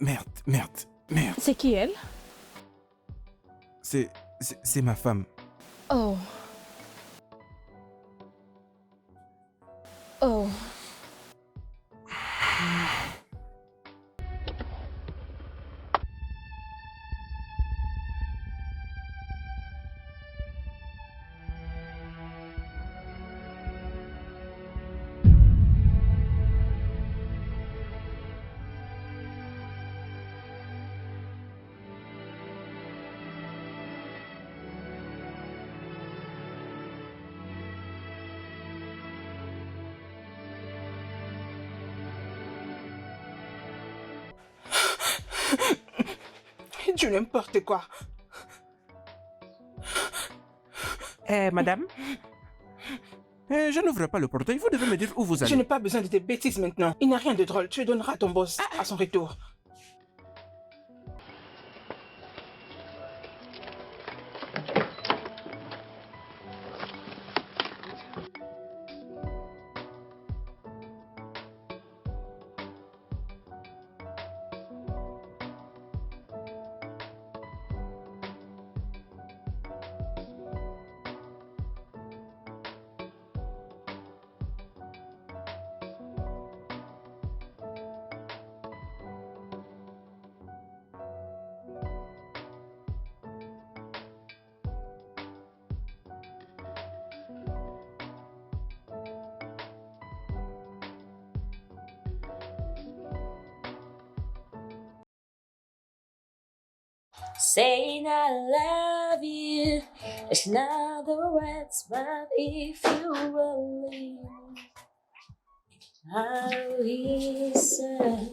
Merde. C'est qui elle? C'est ma femme. Oh. Oh. Du n'importe quoi. Madame, je n'ouvre pas le portail, vous devez me dire où vous allez. Je n'ai pas besoin de tes bêtises maintenant. Il n'y a rien de drôle. Tu donneras à ton boss à son retour. Saying I love you, it's not the words, but if you believe, I listen.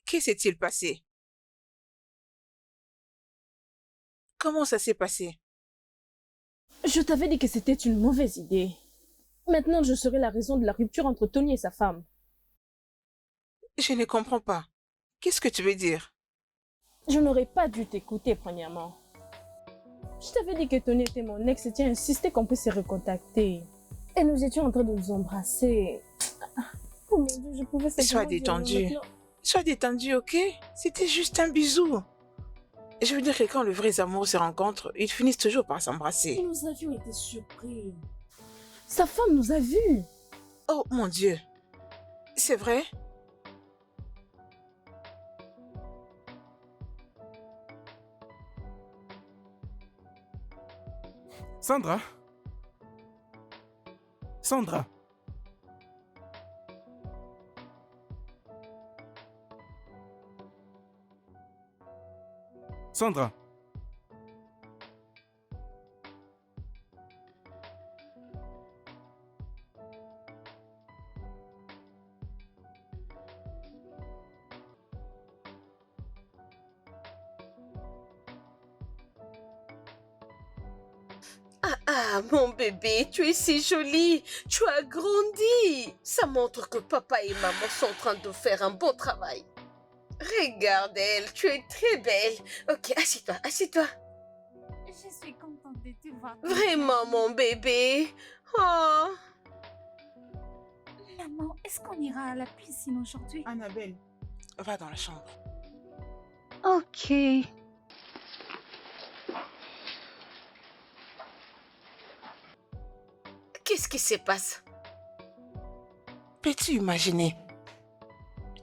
Que s'est-il passé? Comment ça s'est passé? Je t'avais dit que c'était une mauvaise idée. Maintenant, je serai la raison de la rupture entre Tony et sa femme. Je ne comprends pas. Qu'est-ce que tu veux dire? Je n'aurais pas dû t'écouter, premièrement. Je t'avais dit que Tony était mon ex et tu as insisté qu'on puisse se recontacter. Et nous étions en train de nous embrasser. Oh mon Dieu, je pouvais simplement Sois dire détendu. maintenant. Sois détendu, ok? C'était juste un bisou. Je veux dire que quand les vrais amours se rencontrent, ils finissent toujours par s'embrasser. Nous avions été surpris. Sa femme nous a vus. Oh mon Dieu. C'est vrai? Sandra. Sandra. Sandra. Ah, mon bébé, tu es si jolie. Tu as grandi. Ça montre que papa et maman sont en train de faire un bon travail. Regarde elle, tu es très belle. Ok, assieds-toi, assieds-toi. Je suis contente de te voir. Vraiment, mon bébé. Oh. Maman, est-ce qu'on ira à la piscine aujourd'hui? Annabelle, va dans la chambre. Ok. Qu'est-ce qui se passe? Peux-tu imaginer?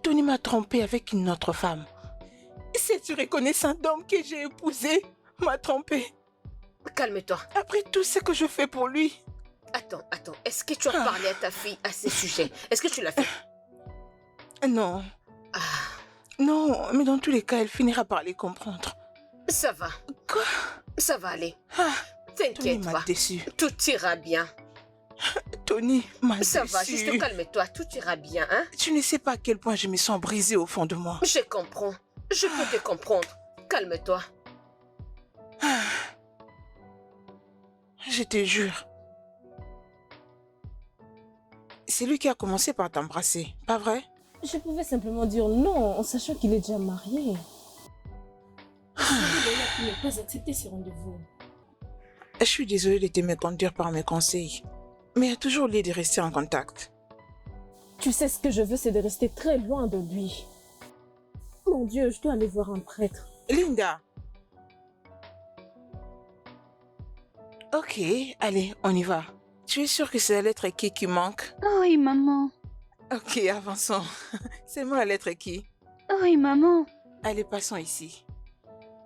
Tony m'a trompé avec une autre femme. Cette reconnaissante d'homme que j'ai épousé m'a trompé. Calme-toi. Après tout ce que je fais pour lui. Attends. Est-ce que tu as parlé à ta fille à ce sujet? Est-ce que tu l'as fait? Non. Non, mais dans tous les cas, elle finira par les comprendre. Ça va. Quoi? Ça va aller. Tony T'inquiète m'a pas. déçu. Tout ira bien. Tony m'a déçu. Ça va, juste calme-toi. Tout ira bien, hein? Tu ne sais pas à quel point je me sens brisée au fond de moi. Je comprends. Je peux te comprendre. Calme-toi. Je te jure. C'est lui qui a commencé par t'embrasser, pas vrai? Je pouvais simplement dire non en sachant qu'il est déjà marié. Je savais d'ailleurs qu'il n'a pas accepté ce rendez-vous. Je suis désolée de te méconduire par mes conseils. Mais il y a toujours lieu de rester en contact. Tu sais, ce que je veux, c'est de rester très loin de lui. Mon Dieu, je dois aller voir un prêtre. Linda. Ok, allez, on y va. Tu es sûre que c'est la lettre qui manque? Oui, maman. Ok, avançons. C'est moi la lettre qui. Oui, maman. Allez, passons ici.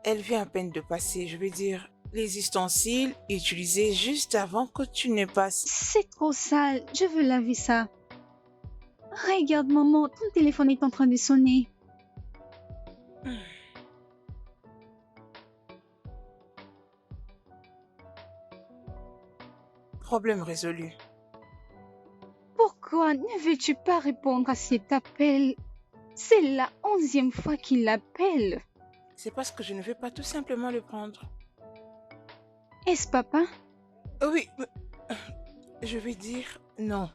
Elle vient à peine de passer, je veux dire, les ustensiles utilisés juste avant que tu ne passes. C'est trop sale. Je veux laver ça. Regarde, maman, ton téléphone est en train de sonner. Problème résolu. Pourquoi ne veux-tu pas répondre à cet appel? C'est la 11e fois qu'il l'appelle. C'est parce que je ne veux pas tout simplement le prendre. Est-ce papa? Oui, mais, je vais dire non.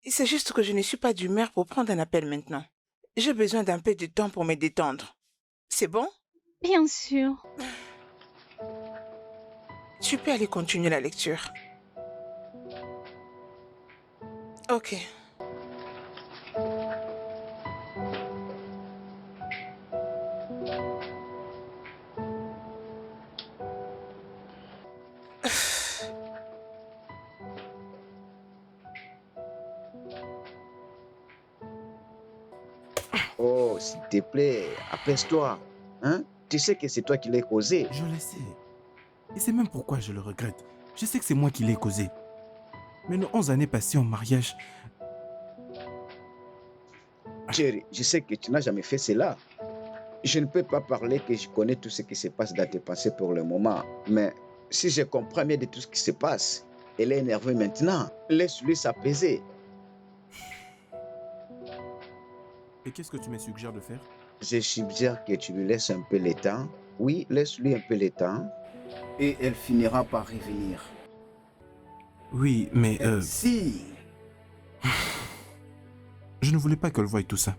C'est juste que je ne suis pas d'humeur pour prendre un appel maintenant. J'ai besoin d'un peu de temps pour me détendre. C'est bon? Bien sûr. Tu peux aller continuer la lecture. Ok. Oh, s'il te plaît, apaise-toi. Hein? Tu sais que c'est toi qui l'as causé. Je le sais. Et c'est même pourquoi je le regrette. Je sais que c'est moi qui l'ai causé. Mais nos 11 années passées en mariage, Jerry, je sais que tu n'as jamais fait cela. Je ne peux pas parler que je connais tout ce qui se passe dans tes pensées pour le moment. Mais si je comprends bien de tout ce qui se passe, elle est énervée maintenant. Laisse-lui s'apaiser. et qu'est-ce que tu me suggères de faire? Je suggère que tu lui laisses un peu le temps. Oui, laisse-lui un peu le temps. Et elle finira par revenir. Oui, mais Si, je ne voulais pas qu'elle voie tout ça.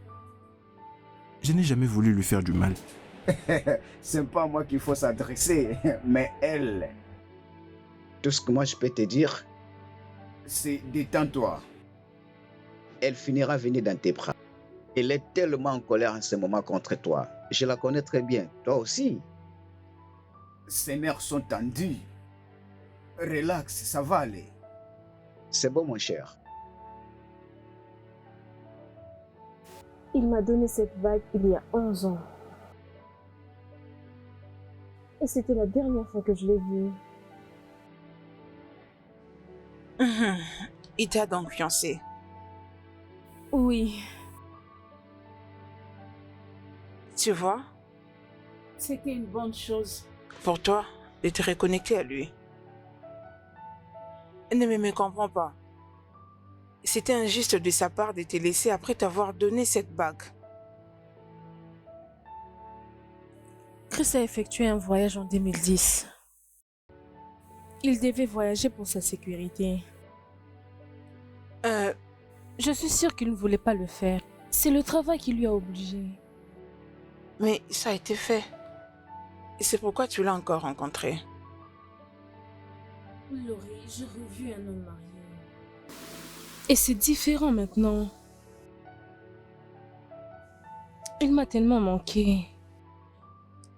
Je n'ai jamais voulu lui faire du mal. c'est pas à moi qu'il faut s'adresser, mais elle. Tout ce que moi je peux te dire, c'est détends-toi. Elle finira venir dans tes bras. Elle est tellement en colère en ce moment contre toi. Je la connais très bien. Toi aussi. Ses nerfs sont tendus. Relax, ça va aller. C'est bon, mon cher. Il m'a donné cette bague il y a 11 ans. Et c'était la dernière fois que je l'ai vue. Il t'a donc fiancé. Oui, Tu vois, c'était une bonne chose. pour toi, de te reconnecter à lui. Ne me comprends pas. C'était injuste de sa part de te laisser après t'avoir donné cette bague. Chris a effectué un voyage en 2010. Il devait voyager pour sa sécurité. Je suis sûre qu'il ne voulait pas le faire. C'est le travail qui lui a obligé. Mais ça a été fait. Et c'est pourquoi tu l'as encore rencontré. Laurie, j'ai revu un homme marié. Et c'est différent maintenant. Il m'a tellement manqué.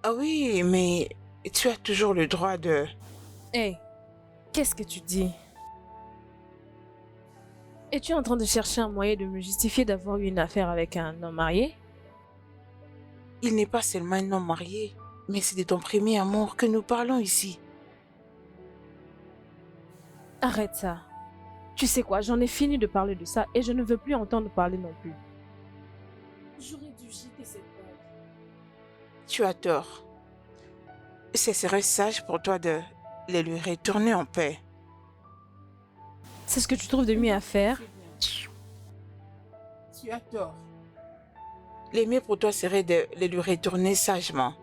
Ah oui, mais tu as toujours le droit de... Hé, qu'est-ce que tu dis? Es-tu en train de chercher un moyen de me justifier d'avoir eu une affaire avec un homme marié? Il n'est pas seulement un homme marié, mais c'est de ton premier amour que nous parlons ici. Arrête ça. Tu sais quoi, j'en ai fini de parler de ça et je ne veux plus entendre parler non plus. J'aurais dû jeter cette bague. Tu as tort. Ce serait sage pour toi de les lui retourner en paix. C'est ce que tu trouves de mieux à faire? Tu as tort. Le mieux pour toi serait de les lui retourner sagement.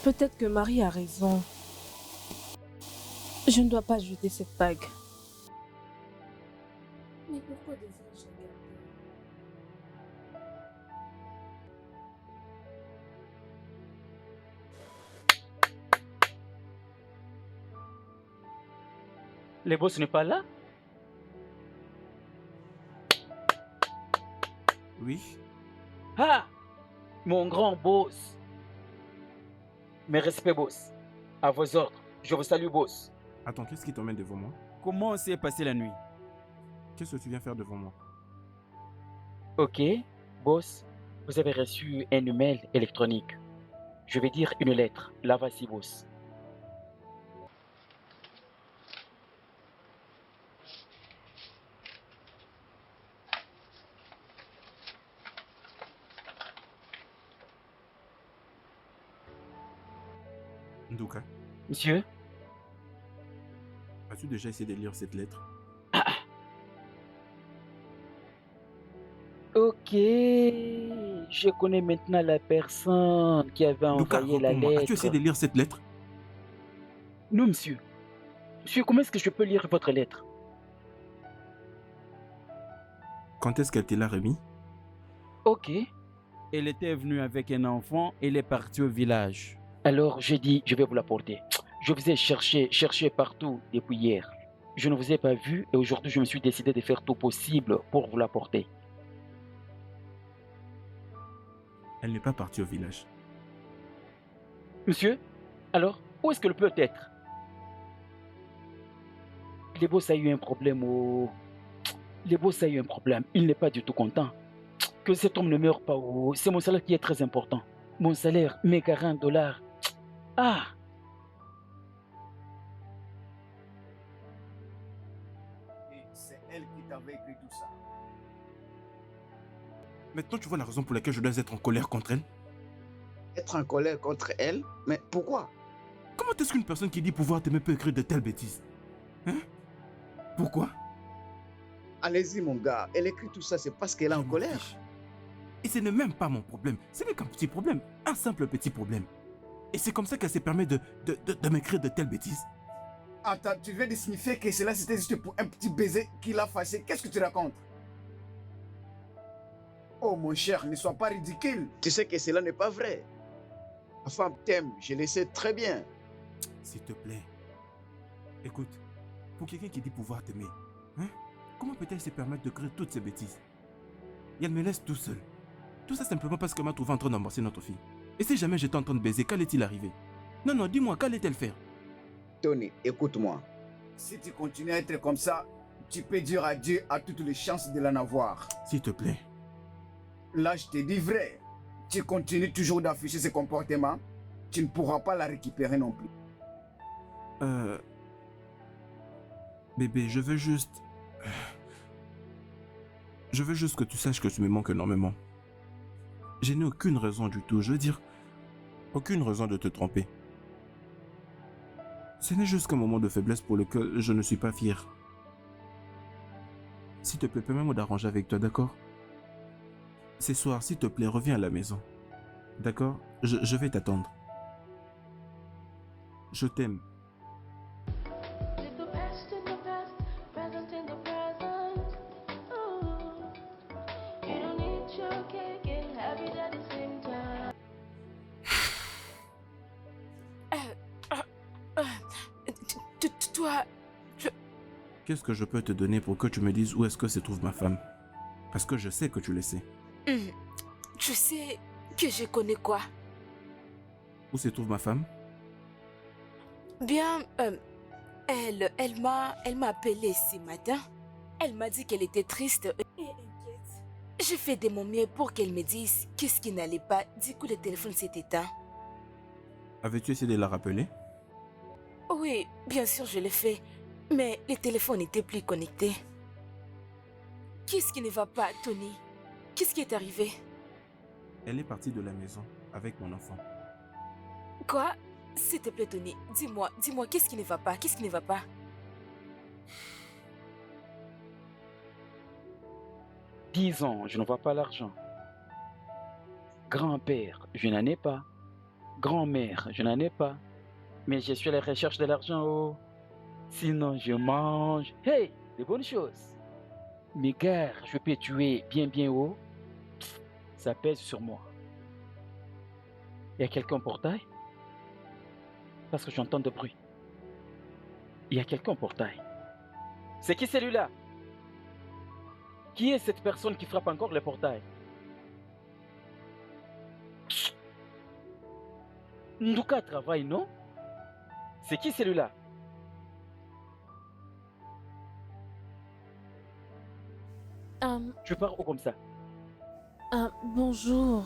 Peut-être que Marie a raison. Je ne dois pas jeter cette bague. Mais pourquoi devrais-je la garder? Le boss n'est pas là? Oui? Ah! Mon grand boss! Mes respects, boss. À vos ordres. Je vous salue, boss. Attends, qu'est-ce qui t'emmène devant moi? Comment s'est passée la nuit? Qu'est-ce que tu viens faire devant moi? Ok, boss. Vous avez reçu un email électronique. Je vais dire une lettre. La voici, boss. Nduka, Monsieur? as-tu déjà essayé de lire cette lettre? Ok, je connais maintenant la personne qui avait Nduka, envoyé la réponds-moi. As-tu lettre. essayé de lire cette lettre? Non, monsieur. Monsieur, comment est-ce que je peux lire votre lettre? Quand est-ce qu'elle te l'a remis? Ok. Elle était venue avec un enfant et elle est partie au village. Alors, j'ai dit, je vais vous l'apporter. Je vous ai cherché partout depuis hier. Je ne vous ai pas vu et aujourd'hui, je me suis décidé de faire tout possible pour vous l'apporter. Elle n'est pas partie au village. Monsieur, alors, où est-ce qu'elle peut être? Le boss a eu un problème au... Le boss a eu un problème. Il n'est pas du tout content. Que cet homme ne meure pas. Oh. C'est mon salaire qui est très important. Mon salaire, mes $40. Ah! Et c'est elle qui t'avait écrit tout ça. Maintenant, tu vois la raison pour laquelle je dois être en colère contre elle? Être en colère contre elle? Mais pourquoi? Comment est-ce qu'une personne qui dit pouvoir t'aimer peut écrire de telles bêtises? Hein? Pourquoi? Allez-y, mon gars. Elle écrit tout ça, c'est parce qu'elle est en Je m'en colère. fiche. Et ce n'est même pas mon problème. Ce n'est qu'un petit problème. Un simple petit problème. Et c'est comme ça qu'elle se permet de m'écrire de telles bêtises. Attends, tu viens de signifier que cela c'était juste pour un petit baiser qui l'a fâché. Qu'est-ce que tu racontes? Oh mon cher, ne sois pas ridicule. Tu sais que cela n'est pas vrai. Ma femme t'aime, je le sais très bien. S'il te plaît. Écoute, pour quelqu'un qui dit pouvoir t'aimer, hein, comment peut-elle se permettre de créer toutes ces bêtises? Et elle me laisse tout seul. Tout ça simplement parce qu'elle m'a trouvé en train d'embrasser notre fille. Et si jamais j'étais en train de baiser, qu'allait-il arriver? Non, non, dis-moi, qu'allait-elle faire? Tony, écoute-moi. Si tu continues à être comme ça, tu peux dire adieu à toutes les chances de l'en avoir. S'il te plaît. Là, je te dis vrai. Tu continues toujours d'afficher ce comportement, tu ne pourras pas la récupérer non plus. Bébé, je veux juste que tu saches que tu me manques énormément. Je n'ai aucune raison du tout, je veux dire, aucune raison de te tromper. Ce n'est juste qu'un moment de faiblesse pour lequel je ne suis pas fier. S'il te plaît, permets-moi d'arranger avec toi, d'accord? Ce soir, s'il te plaît, reviens à la maison. D'accord? Je vais t'attendre. Je t'aime. Toi, Qu'est-ce que je peux te donner pour que tu me dises où est-ce que se trouve ma femme? Parce que je sais que tu le sais. tu sais que je connais quoi? Où se trouve ma femme? Bien, elle m'a appelé ce matin. Elle m'a dit qu'elle était triste et inquiète. J'ai fait de mon mieux pour qu'elle me dise qu'est-ce qui n'allait pas. Du coup, le téléphone s'est éteint. Avais-tu essayé de la rappeler? Oui, bien sûr, je l'ai fait. Mais le téléphone n'était plus connecté. Qu'est-ce qui ne va pas, Tony? Qu'est-ce qui est arrivé? Elle est partie de la maison avec mon enfant. Quoi? S'il te plaît, Tony, dis-moi, qu'est-ce qui ne va pas? Qu'est-ce qui ne va pas? 10 ans, je ne vois pas l'argent. Grand-père, je n'en ai pas. Grand-mère, je n'en ai pas. Mais je suis à la recherche de l'argent, oh. Sinon, je mange. Hey, des bonnes choses. Mais gars, je peux tuer bien haut. Ça pèse sur moi. Il y a quelqu'un au portail? Parce que j'entends de bruit. Il y a quelqu'un au portail. C'est qui celui-là? Qui est cette personne qui frappe encore le portail? Ndouka travaille, non? C'est qui celui-là? Tu pars où comme ça? Bonjour.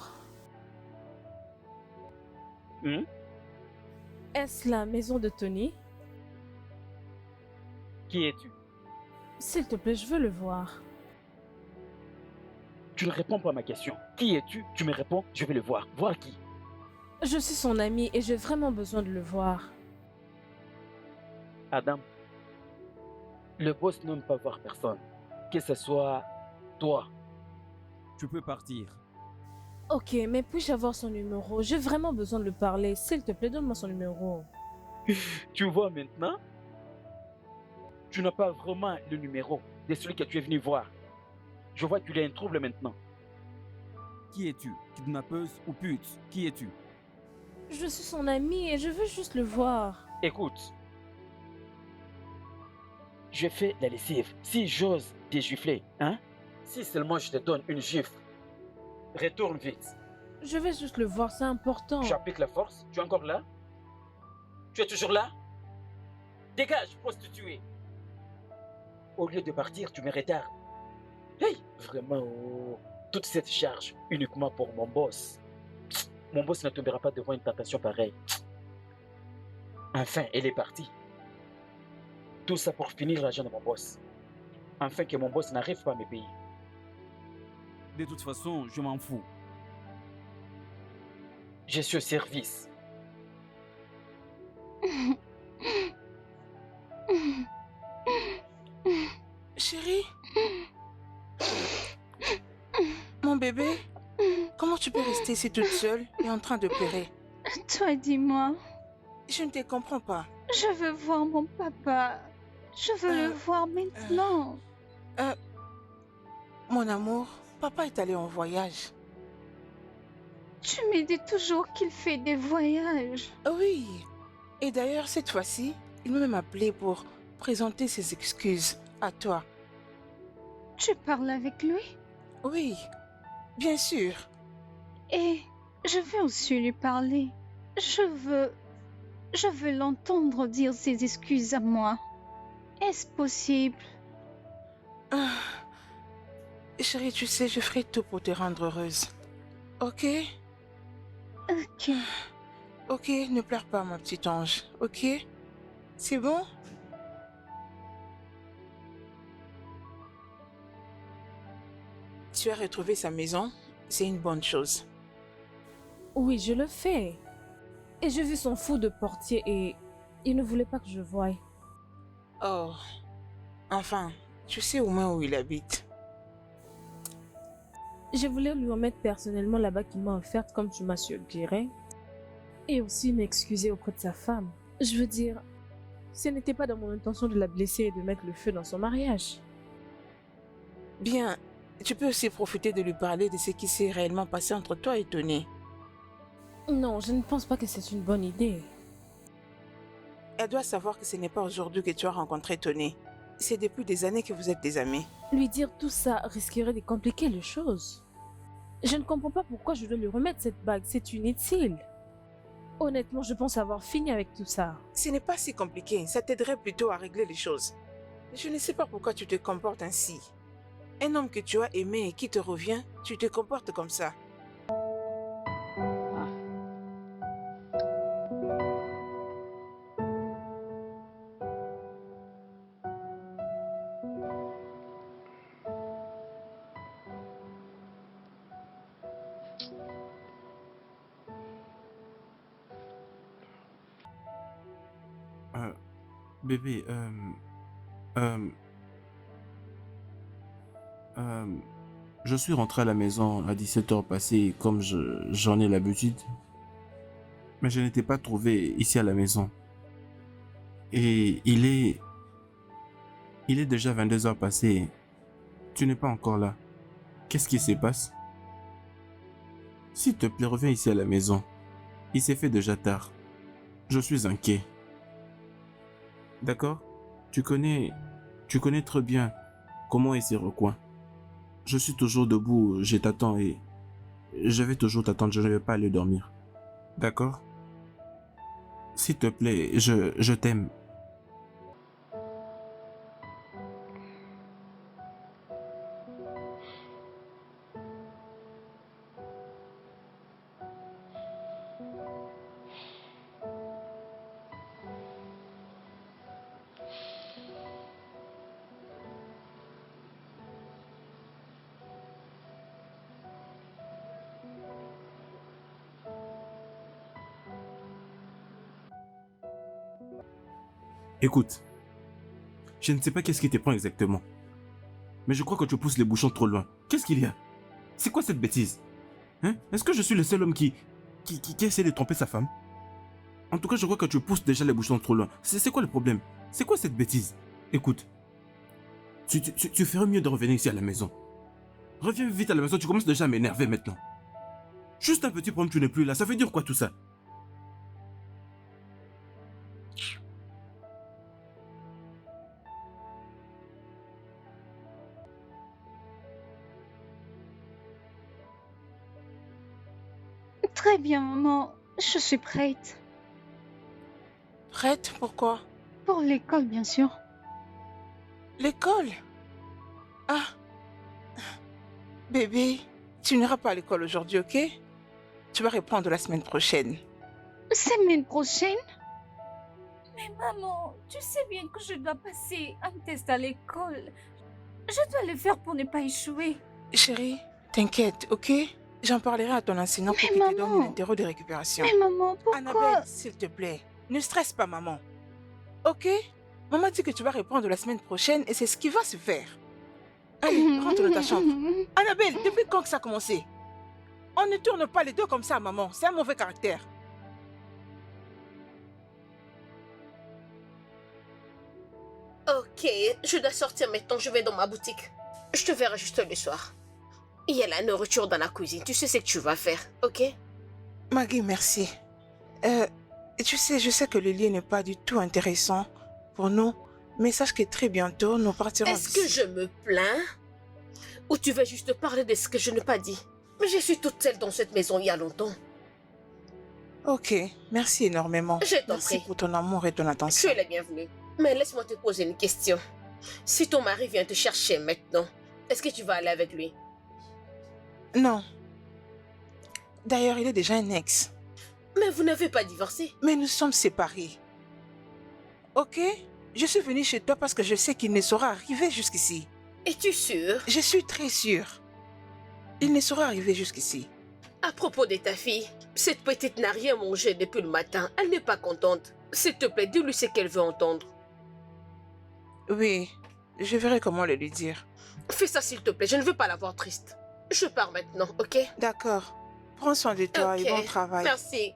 Hmm? Est-ce la maison de Tony? Qui es-tu? S'il te plaît, je veux le voir. Tu ne réponds pas à ma question. Qui es-tu? Tu me réponds, je vais le voir. Voir qui? Je suis son ami et j'ai vraiment besoin de le voir. Adam, le boss n'aime pas voir personne. Que ce soit toi. Tu peux partir. Ok, mais puis-je avoir son numéro? J'ai vraiment besoin de le parler. S'il te plaît, donne-moi son numéro. Tu vois maintenant? Tu n'as pas vraiment le numéro de celui que tu es venu voir. Je vois qu'il y a un trouble maintenant. Qui es-tu? Kidnappeuse ou pute? Qui es-tu? Je suis son ami et je veux juste le voir. Écoute. Je fais la lessive. Si j'ose te gifler, hein? Si seulement je te donne une gifle, retourne vite. Je vais juste le voir, c'est important. Tu appliques la force? Tu es encore là? Tu es toujours là? Dégage, prostituée! Au lieu de partir, tu me retardes. Hey! Vraiment, oh, toute cette charge uniquement pour mon boss. Mon boss ne tombera pas devant une tentation pareille. Enfin, elle est partie. Tout ça pour finir l'argent de mon boss. Afin que mon boss n'arrive pas à me payer. De toute façon, je m'en fous. Je suis au service. Chérie? Mon bébé? Comment tu peux rester ici toute seule et en train de pleurer? Toi, dis-moi. Je ne te comprends pas. Je veux voir mon papa. Je veux le voir maintenant. Mon amour, papa est allé en voyage. Tu me dis toujours qu'il fait des voyages. Oui. Et d'ailleurs, cette fois-ci, il m'a même appelé pour présenter ses excuses à toi. Tu parles avec lui? Oui, bien sûr. Et je veux aussi lui parler. Je veux l'entendre dire ses excuses à moi. Est-ce possible? Chérie, tu sais, je ferai tout pour te rendre heureuse. Ok? Ok. Ok, ne pleure pas, ma petite ange. Ok? C'est bon? Tu as retrouvé sa maison, c'est une bonne chose. Oui, je le fais. Et j'ai vu son fou de portier et il ne voulait pas que je voie. Oh, enfin, tu sais au moins où il habite. Je voulais lui remettre personnellement la bague qu'il m'a offerte comme tu m'as suggéré. Et aussi m'excuser auprès de sa femme. Je veux dire, ce n'était pas dans mon intention de la blesser et de mettre le feu dans son mariage. Bien, tu peux aussi profiter de lui parler de ce qui s'est réellement passé entre toi et Tony. Non, je ne pense pas que c'est une bonne idée. Elle doit savoir que ce n'est pas aujourd'hui que tu as rencontré Tony. C'est depuis des années que vous êtes des amis. Lui dire tout ça risquerait de compliquer les choses. Je ne comprends pas pourquoi je dois lui remettre cette bague, c'est inutile. Honnêtement, je pense avoir fini avec tout ça. Ce n'est pas si compliqué, ça t'aiderait plutôt à régler les choses. Je ne sais pas pourquoi tu te comportes ainsi. Un homme que tu as aimé et qui te revient, tu te comportes comme ça. Bébé, je suis rentré à la maison à 17h passées comme j'en ai l'habitude. Mais je ne t'ai pas trouvé ici à la maison. Et il est déjà 22 heures passées. Tu n'es pas encore là. Qu'est-ce qui se passe? S'il te plaît, reviens ici à la maison. Il s'est fait déjà tard. Je suis inquiet. D'accord? Tu connais très bien comment est ces recoins. Je suis toujours debout, je t'attends et je vais toujours t'attendre, je ne vais pas aller dormir. D'accord? S'il te plaît, je t'aime. Écoute, je ne sais pas qu'est-ce qui te prend exactement, mais je crois que tu pousses les bouchons trop loin. Qu'est-ce qu'il y a? C'est quoi cette bêtise? Hein? Est-ce que je suis le seul homme qui essaie de tromper sa femme? En tout cas, je crois que tu pousses déjà les bouchons trop loin. C'est quoi le problème? C'est quoi cette bêtise? Écoute, tu ferais mieux de revenir ici à la maison. Reviens vite à la maison, tu commences déjà à m'énerver maintenant. Juste un petit problème, tu n'es plus là. Ça veut dire quoi tout ça? Très bien, maman. Je suis prête. Prête? Pourquoi? Pour l'école, bien sûr. L'école? Ah. Bébé, tu n'iras pas à l'école aujourd'hui, ok? Tu vas reprendre la semaine prochaine. Semaine prochaine? Mais maman, tu sais bien que je dois passer un test à l'école. Je dois le faire pour ne pas échouer. Chérie, t'inquiète, ok? J'en parlerai à ton enseignant pour qu'il te donne une interro de récupération. Mais maman, pourquoi? Annabelle, s'il te plaît, ne stresse pas maman. Ok? Maman dit que tu vas reprendre la semaine prochaine et c'est ce qui va se faire. Allez, rentre dans ta chambre. Annabelle, depuis quand que ça a commencé? On ne tourne pas les deux comme ça, maman. C'est un mauvais caractère. Ok, je dois sortir maintenant, je vais dans ma boutique. Je te verrai juste le soir. Il y a la nourriture dans la cuisine, tu sais ce que tu vas faire, ok? Maggie, merci. Tu sais, je sais que le lien n'est pas du tout intéressant pour nous, mais sache que très bientôt, nous partirons Est-ce que je me plains? Ou tu veux juste parler de ce que je n'ai pas dit? Mais je suis toute seule dans cette maison il y a longtemps. Ok, merci énormément. Je t'en Merci prie. pour ton amour et ton Tu attention. es la bienvenue. Mais laisse-moi te poser une question. Si ton mari vient te chercher maintenant, est-ce que tu vas aller avec lui? Non. D'ailleurs, il est déjà un ex. Mais vous n'avez pas divorcé. Mais nous sommes séparés. Ok? Je suis venue chez toi parce que je sais qu'il ne saura arriver jusqu'ici. Es-tu sûre? Je suis très sûre. Il ne saura arriver jusqu'ici. À propos de ta fille, cette petite n'a rien mangé depuis le matin. Elle n'est pas contente. S'il te plaît, dis-lui ce qu'elle veut entendre. Oui, je verrai comment le lui dire. Fais ça s'il te plaît, je ne veux pas la voir triste. Je pars maintenant, ok? D'accord. Prends soin de toi et Ok. bon travail. Merci.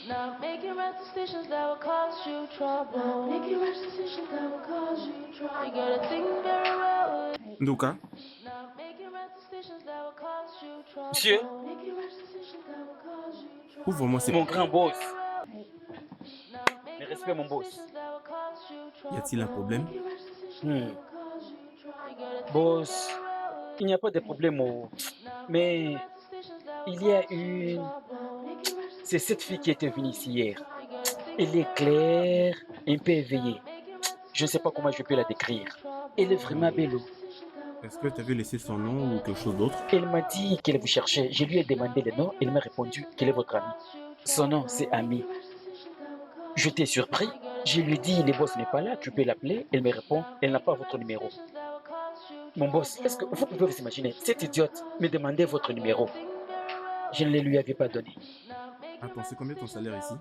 Not making rash decisions that will cause you trouble. Not making rash decisions that will cause you trouble. You gotta think very well. Nduka, Not making rash decisions that will cause you trouble. Monsieur, Making rash decisions that will cause you trouble. ouvre-moi ces... mon grand boss. Not Mais making respect mon boss. decisions that will cause you trouble. Y a-t-il un problème? Making rash decisions that Hmm. will cause you trouble. You gotta think Boss, very well. il n'y a pas de problème. Mais il y a une... C'est cette fille qui était venue ici hier. Elle est claire, un peu éveillée. Je ne sais pas comment je peux la décrire. Elle est vraiment belle. Est-ce que tu avais laissé son nom ou quelque chose d'autre? Elle m'a dit qu'elle vous cherchait. Je lui ai demandé le nom. Elle m'a répondu qu'elle est votre amie. Son nom, c'est Ami. J'étais surpris. Je lui ai dit, le boss n'est pas là, tu peux l'appeler. Elle me répond, elle n'a pas votre numéro. Mon boss, est-ce que vous pouvez vous imaginer, cette idiote me demandait votre numéro. Je ne le lui avais pas donné. Attends, c'est combien ton salaire ici?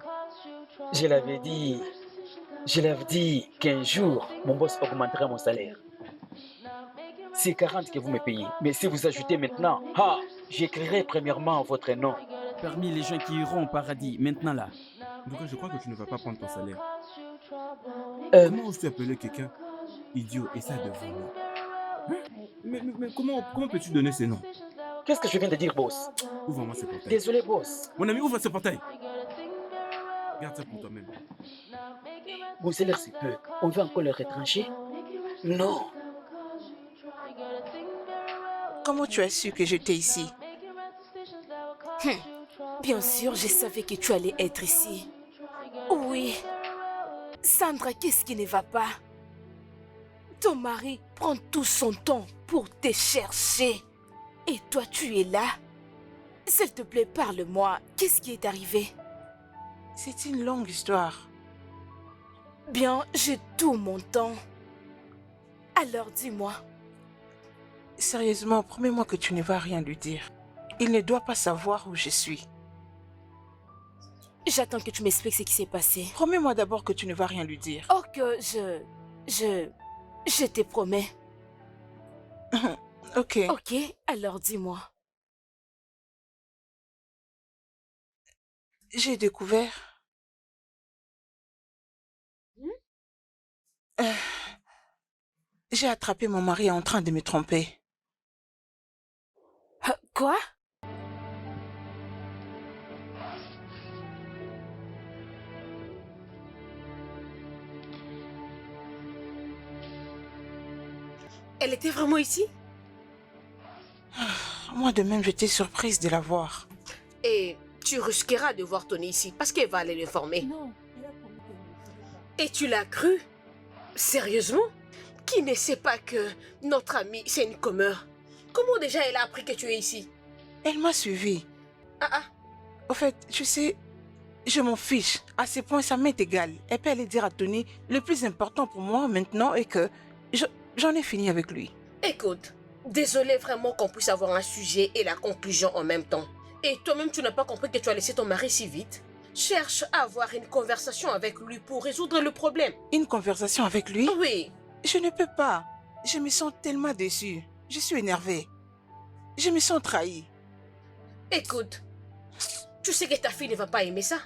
Je l'avais dit qu'un jour, mon boss augmentera mon salaire. C'est 40 que vous me payez. Mais si vous ajoutez maintenant, j'écrirai premièrement votre nom. parmi les gens qui iront au paradis. Maintenant là. En tout cas, je crois que tu ne vas pas prendre ton salaire. Euh, Comment oses-tu appeler quelqu'un idiot et ça devant moi? Hein? Mais comment peux-tu donner ces noms? Qu'est-ce que je viens de dire, boss? Ouvre-moi ce portail. Désolé, boss. Mon ami, ouvre ce portail. Garde ça pour toi-même. Mon salaire, c'est peu. On va encore le retrancher? Non. Comment tu as su que j'étais ici? Bien sûr, je savais que tu allais être ici. Oui. Sandra, qu'est-ce qui ne va pas? Ton mari prend tout son temps pour te chercher. Et toi, tu es là? S'il te plaît, parle-moi. Qu'est-ce qui est arrivé? C'est une longue histoire. Bien, j'ai tout mon temps. Alors dis-moi. Sérieusement, promets-moi que tu ne vas rien lui dire. Il ne doit pas savoir où je suis. J'attends que tu m'expliques ce qui s'est passé. Promets-moi d'abord que tu ne vas rien lui dire. Oh que je te promets. Ok. Ok, alors dis-moi. J'ai découvert... J'ai attrapé mon mari en train de me tromper. Quoi? Elle était vraiment ici? Moi de même, j'étais surprise de la voir. Et tu risqueras de voir Tony ici parce qu'elle va aller l'informer. Non. Et tu l'as cru? Sérieusement? Qui ne sait pas que notre amie, c'est une commeur? Comment déjà elle a appris que tu es ici? Elle m'a suivi. Ah. Au fait, tu sais, je m'en fiche. À ce point, ça m'est égal. Elle peut aller dire à Tony, le plus important pour moi maintenant est que j'en ai fini avec lui. Écoute, désolé vraiment qu'on puisse avoir un sujet et la conclusion en même temps. Et toi-même, tu n'as pas compris que tu as laissé ton mari si vite? Cherche à avoir une conversation avec lui pour résoudre le problème. Une conversation avec lui? Oui. Je ne peux pas. Je me sens tellement déçue. Je suis énervée. Je me sens trahie. Écoute, tu sais que ta fille ne va pas aimer ça.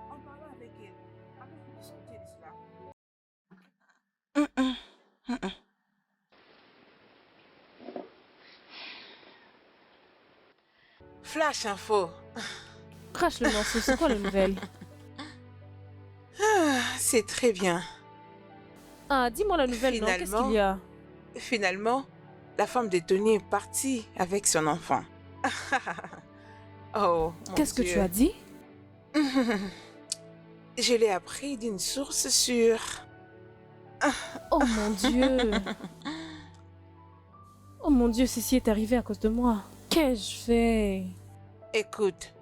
On parla avec elle. Avant de discuter de cela. Flash info. Crache le morceau, c'est quoi la nouvelle? C'est très bien. Ah, dis-moi la nouvelle, non? Qu'est-ce qu'il y a? Finalement, la femme de Tony est partie avec son enfant. Oh, mon Qu'est-ce que Dieu. tu as dit? Je l'ai appris d'une source sûre. Oh mon Dieu! Oh mon Dieu, ceci est arrivé à cause de moi. Qu'ai-je fait? Écoute,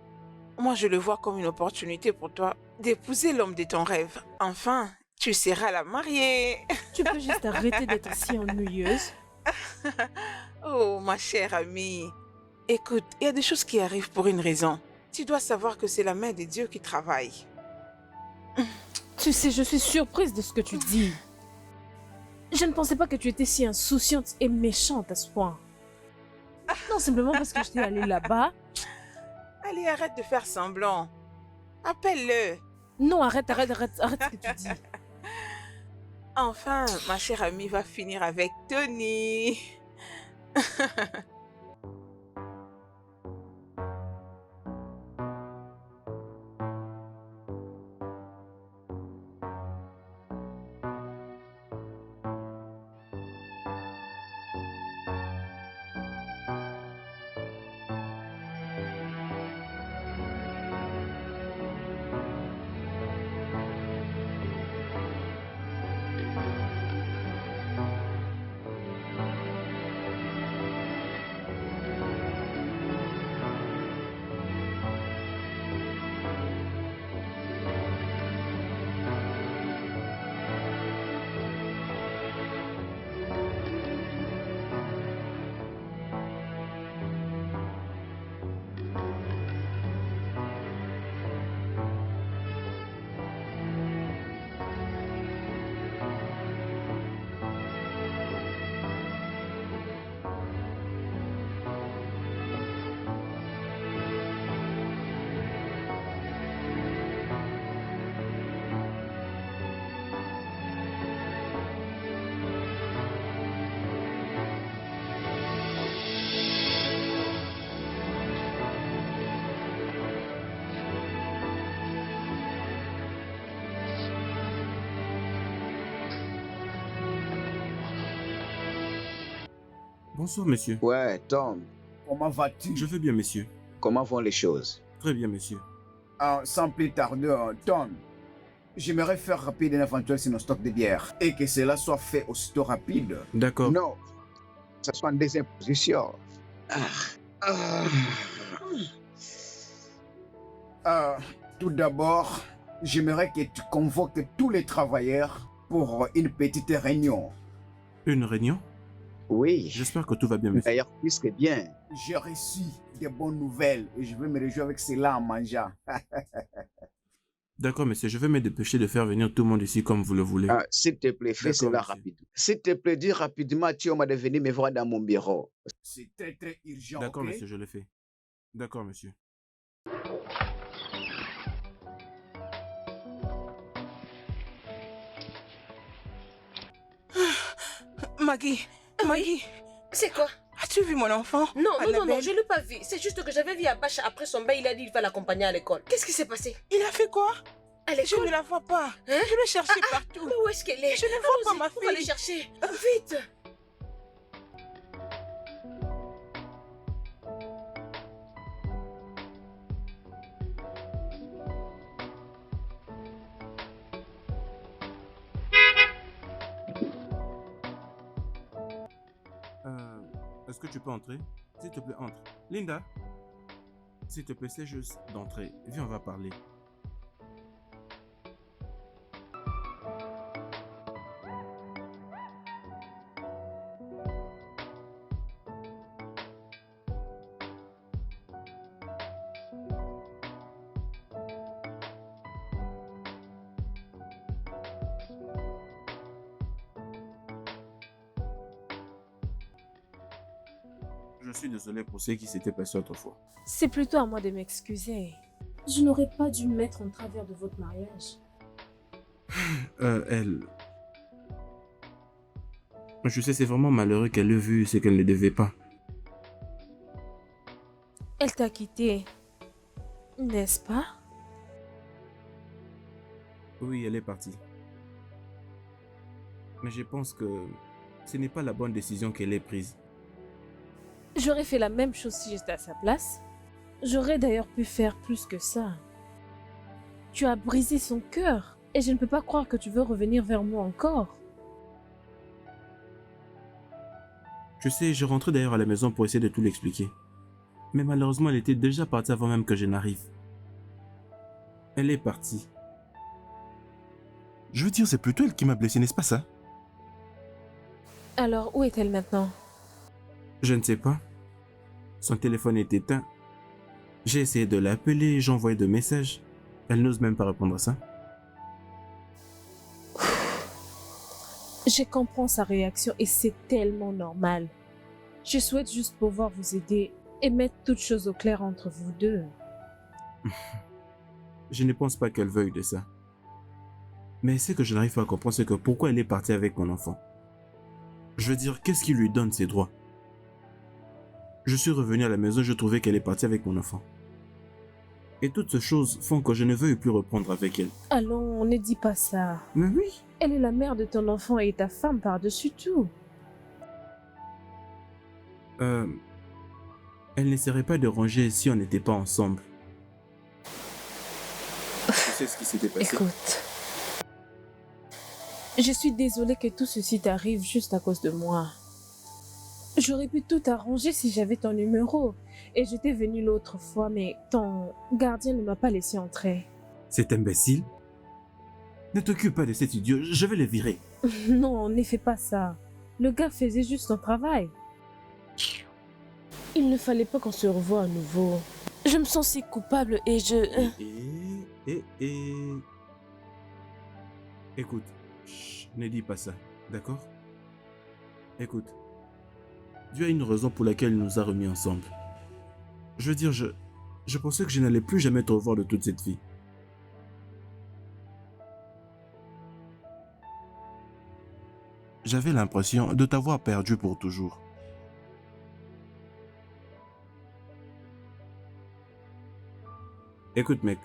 moi je le vois comme une opportunité pour toi d'épouser l'homme de ton rêve. Enfin, tu seras la mariée. Tu peux juste arrêter d'être si ennuyeuse? Oh, ma chère amie. Écoute, il y a des choses qui arrivent pour une raison. Tu dois savoir que c'est la main de Dieu qui travaille. Tu sais, je suis surprise de ce que tu dis. Je ne pensais pas que tu étais si insouciante et méchante à ce point. Non, simplement parce que j'étais allée là-bas. Allez, arrête de faire semblant. Appelle-le. Non, arrête ce que tu dis. Enfin, ma chère amie va finir avec Tony. Bonsoir, monsieur. Ouais, Tom, comment vas-tu? Je vais bien, monsieur. Comment vont les choses? Très bien, monsieur. Sans plus tarder, Tom, j'aimerais faire rapide un éventuel sur nos stocks de bière et que cela soit fait aussitôt rapide. D'accord. Non, ça soit en deuxième position. Tout d'abord, j'aimerais que tu convoques tous les travailleurs pour une petite réunion. Une réunion? Oui. J'espère que tout va bien, monsieur. D'ailleurs, plus que bien. J'ai reçu des bonnes nouvelles et je vais me réjouir avec cela en mangeant. D'accord, monsieur. Je vais me dépêcher de faire venir tout le monde ici comme vous le voulez. S'il te plaît, fais D'accord, cela monsieur. rapidement. S'il te plaît, dis rapidement à Thioma de venir me voir dans mon bureau. C'est très très urgent. D'accord, ok? monsieur, je le fais. D'accord, monsieur. Maggie, Maggie, C'est quoi? as-tu vu mon enfant? Non, Annabelle? je l'ai pas vu. C'est juste que j'avais vu Abacha après son bain, il a dit qu'il va l'accompagner à l'école. Qu'est-ce qui s'est passé? Il a fait quoi? À Je l'école? ne la vois pas. Hein? Je l'ai cherchée partout. Mais où est-ce qu'elle est? Je ne vois pas Allons-y, ma on va aller fille. chercher. Vite! Est-ce que tu peux entrer? S'il te plaît, entre. Linda? S'il te plaît, c'est juste d'entrer. Viens, on va parler. Je suis désolé pour ce qui s'était passé autrefois. C'est plutôt à moi de m'excuser. Je n'aurais pas dû me mettre en travers de votre mariage. Elle... Je sais, c'est vraiment malheureux qu'elle ait vu ce qu'elle ne devait pas. Elle t'a quitté, n'est-ce pas? Oui, elle est partie. Mais je pense que ce n'est pas la bonne décision qu'elle ait prise. J'aurais fait la même chose si j'étais à sa place. J'aurais d'ailleurs pu faire plus que ça. Tu as brisé son cœur et je ne peux pas croire que tu veux revenir vers moi encore. Je sais, je rentrais d'ailleurs à la maison pour essayer de tout l'expliquer. Mais malheureusement, elle était déjà partie avant même que je n'arrive. Elle est partie. Je veux dire, c'est plutôt elle qui m'a blessé, n'est-ce pas ça? Alors, où est-elle maintenant? Je ne sais pas. Son téléphone est éteint. J'ai essayé de l'appeler, j'ai envoyé des messages. Elle n'ose même pas répondre à ça. Je comprends sa réaction et c'est tellement normal. Je souhaite juste pouvoir vous aider et mettre toutes choses au clair entre vous deux. Je ne pense pas qu'elle veuille de ça. Mais ce que je n'arrive pas à comprendre, c'est que pourquoi elle est partie avec mon enfant. Je veux dire, qu'est-ce qui lui donne ses droits? Je suis revenu à la maison, je trouvais qu'elle est partie avec mon enfant. Et toutes ces choses font que je ne veuille plus reprendre avec elle. Allons, ne dis pas ça. Mais oui. Elle est la mère de ton enfant et ta femme par-dessus tout. Elle n'essaierait pas de ranger si on n'était pas ensemble. Tu sais ce qui s'était passé? Écoute, je suis désolée que tout ceci t'arrive juste à cause de moi. J'aurais pu tout arranger si j'avais ton numéro. Et j'étais venue l'autre fois, mais ton gardien ne m'a pas laissé entrer. Cet imbécile? Ne t'occupe pas de cet idiot, je vais le virer. Non, ne fais pas ça. Le gars faisait juste son travail. Il ne fallait pas qu'on se revoie à nouveau. Je me sens si coupable et je... Écoute, chut, ne dis pas ça, d'accord? Écoute, Dieu a une raison pour laquelle il nous a remis ensemble. Je veux dire, je pensais que je n'allais plus jamais te revoir de toute cette vie. J'avais l'impression de t'avoir perdu pour toujours. Écoute mec,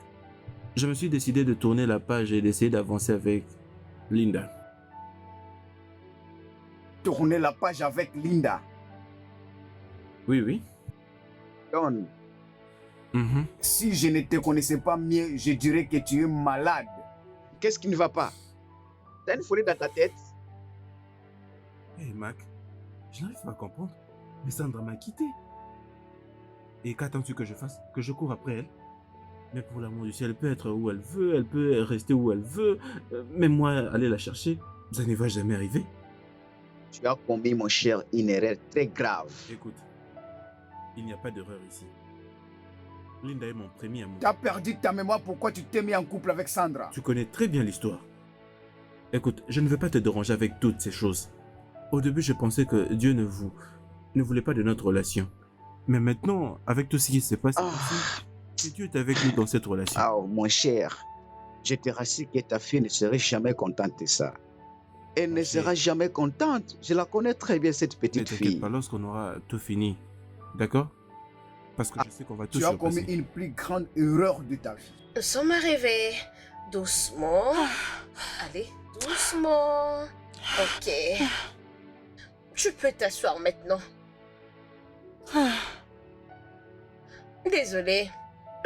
je me suis décidé de tourner la page et d'essayer d'avancer avec Linda. Tourner la page avec Linda. Oui, oui. Don, Mhm. si je ne te connaissais pas mieux, je dirais que tu es malade. Qu'est-ce qui ne va pas? T'as une folie dans ta tête? Hé, Mac, je n'arrive pas à comprendre. Mais Sandra m'a quitté. Et qu'attends-tu que je fasse? Que je cours après elle? Mais pour l'amour du ciel, elle peut être où elle veut, elle peut rester où elle veut. Mais moi, aller la chercher, ça ne va jamais arriver. Tu as commis, mon cher, une erreur très grave. Écoute, il n'y a pas d'erreur ici. Linda est mon premier amour. Tu as perdu ta mémoire, pourquoi tu t'es mis en couple avec Sandra? Tu connais très bien l'histoire. Écoute, je ne veux pas te déranger avec toutes ces choses. Au début, je pensais que Dieu ne voulait pas de notre relation. Mais maintenant, avec tout ce qui s'est passé, que Dieu est avec nous dans cette relation. Oh, mon cher, je te rassure que ta fille ne serait jamais contente de ça. Elle ne sera jamais contente. Je la connais très bien, cette Ne petite t'inquiète fille. pas, lorsqu'on aura tout fini. D'accord? Parce que je sais qu'on va tout Tu as commis surpasser. une plus grande erreur de ta vie. Nous sommes arrivés. Doucement. Allez, doucement. Ok. Tu peux t'asseoir maintenant. Désolée.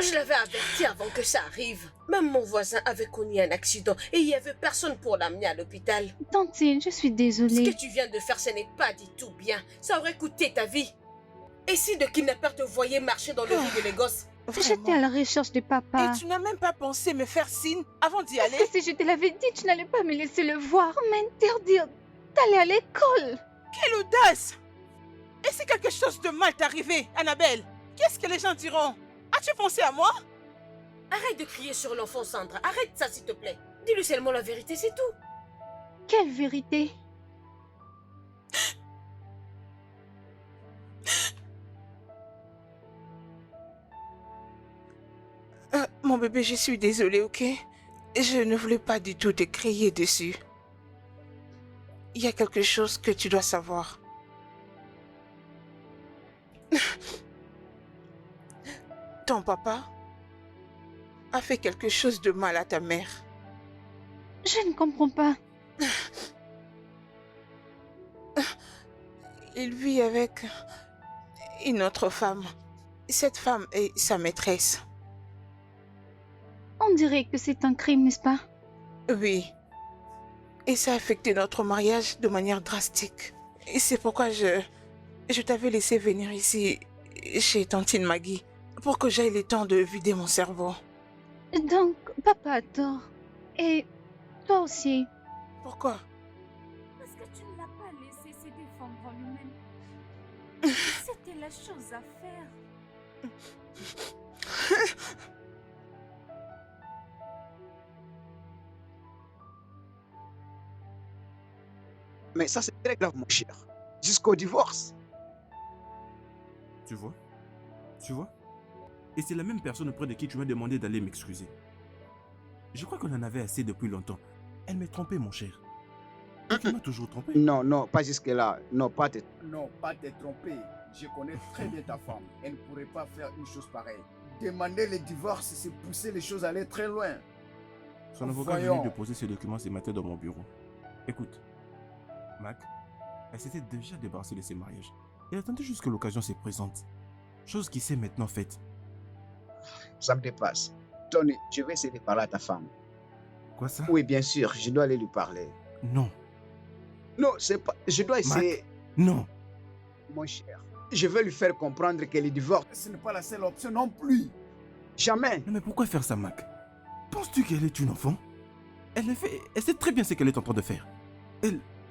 Je l'avais averti avant que ça arrive. Même mon voisin avait connu un accident et il n'y avait personne pour l'amener à l'hôpital. Tantine, je suis Ce désolée. que tu viens de faire, ce n'est pas du tout bien. Ça aurait coûté ta vie. Et si de kidnappeurs te voyaient marcher dans le rue de Lagos? J'étais à la recherche de papa. Et tu n'as même pas pensé me faire signe avant d'y aller? Parce que si je te l'avais dit, tu n'allais pas me laisser le voir, m'interdire d'aller à l'école. Quelle audace! Et si quelque chose de mal t'est arrivé, Annabelle, qu'est-ce que les gens diront? As-tu pensé à moi? Arrête de crier sur l'enfant, Sandra. Arrête ça, s'il te plaît. Dis-lui seulement la vérité, c'est tout. Quelle vérité? Mon bébé, je suis désolée, ok? Je ne voulais pas du tout te crier dessus. Il y a quelque chose que tu dois savoir. Ton papa a fait quelque chose de mal à ta mère. Je ne comprends pas. Il vit avec une autre femme. Cette femme est sa maîtresse. On dirait que c'est un crime, n'est-ce pas? Oui. Et ça a affecté notre mariage de manière drastique. Et c'est pourquoi je t'avais laissé venir ici, chez Tantine Maggie, pour que j'aie le temps de vider mon cerveau. Donc, papa a tort. Et toi aussi. Pourquoi? Parce que tu ne l'as pas laissé se défendre lui-même. C'était la chose à faire. Mais ça, c'est très grave, mon cher. Jusqu'au divorce. Tu vois? Tu vois? Et c'est la même personne auprès de qui tu m'as demandé d'aller m'excuser. Je crois qu'on en avait assez depuis longtemps. Elle m'a trompé, mon cher. Et tu m'as toujours trompé. Non, non, pas jusque-là. Non, pas te tromper. Je connais très bien ta femme. Elle ne pourrait pas faire une chose pareille. Demander le divorce, c'est pousser les choses à aller très loin. Son avocat est venu déposer ce document ce matin dans mon bureau. Écoute, Mac, elle s'était déjà débarrassée de ses mariages. Elle attendait juste que l'occasion se présente. Chose qui s'est maintenant faite. Ça me dépasse. Tony, je vais essayer de parler à ta femme. Quoi ça? Oui, bien sûr, je dois aller lui parler. Non. Non, c'est pas... Je dois essayer... Mac, non. Mon cher, je vais lui faire comprendre que le divorce, ce n'est pas la seule option non plus. Jamais. Non mais pourquoi faire ça, Mac? Penses-tu qu'elle est une enfant? Elle sait très bien ce qu'elle est en train de faire.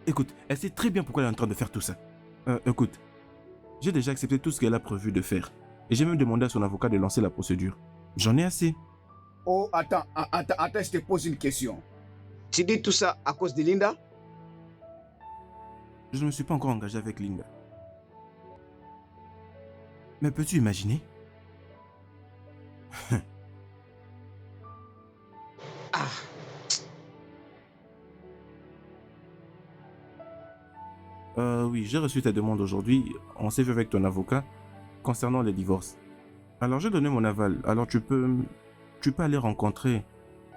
Écoute, elle sait très bien pourquoi elle est en train de faire tout ça. Écoute, j'ai déjà accepté tout ce qu'elle a prévu de faire. Et j'ai même demandé à son avocat de lancer la procédure. J'en ai assez. Oh, attends, je te pose une question. Tu dis tout ça à cause de Linda? Je ne me suis pas encore engagé avec Linda. Mais peux-tu imaginer? Ah. Oui, j'ai reçu ta demande aujourd'hui. On s'est vu avec ton avocat concernant les divorces. Alors j'ai donné mon aval. Alors tu peux aller rencontrer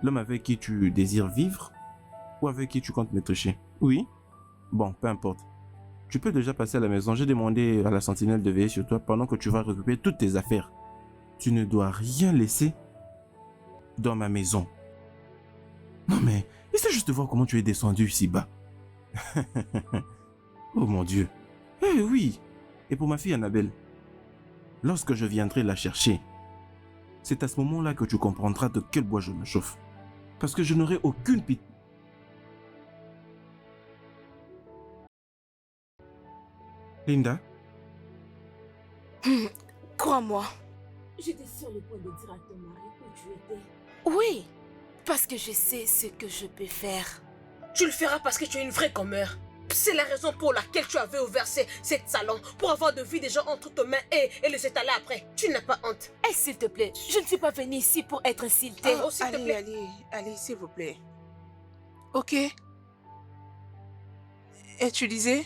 l'homme avec qui tu désires vivre ou avec qui tu comptes me toucher. Oui? Bon, peu importe. Tu peux déjà passer à la maison. J'ai demandé à la sentinelle de veiller sur toi pendant que tu vas récupérer toutes tes affaires. Tu ne dois rien laisser dans ma maison. Non mais, essaie juste de voir comment tu es descendu si bas. Oh mon Dieu. Eh oui. Et pour ma fille Annabelle, lorsque je viendrai la chercher, c'est à ce moment-là que tu comprendras de quel bois je me chauffe. Parce que je n'aurai aucune pitié. Linda? Crois-moi. J'étais sur le point de dire à ton mari où tu étais. Oui, parce que je sais ce que je peux faire. Tu le feras parce que tu es une vraie commère. C'est la raison pour laquelle tu avais ouvert cette salon, pour avoir de vie des gens entre tes mains et les étaler après. Tu n'as pas honte. Eh, s'il te plaît, je ne suis pas venue ici pour être insultée. Oh, s'il te plaît. Allez, s'il vous plaît. Ok. Et tu disais?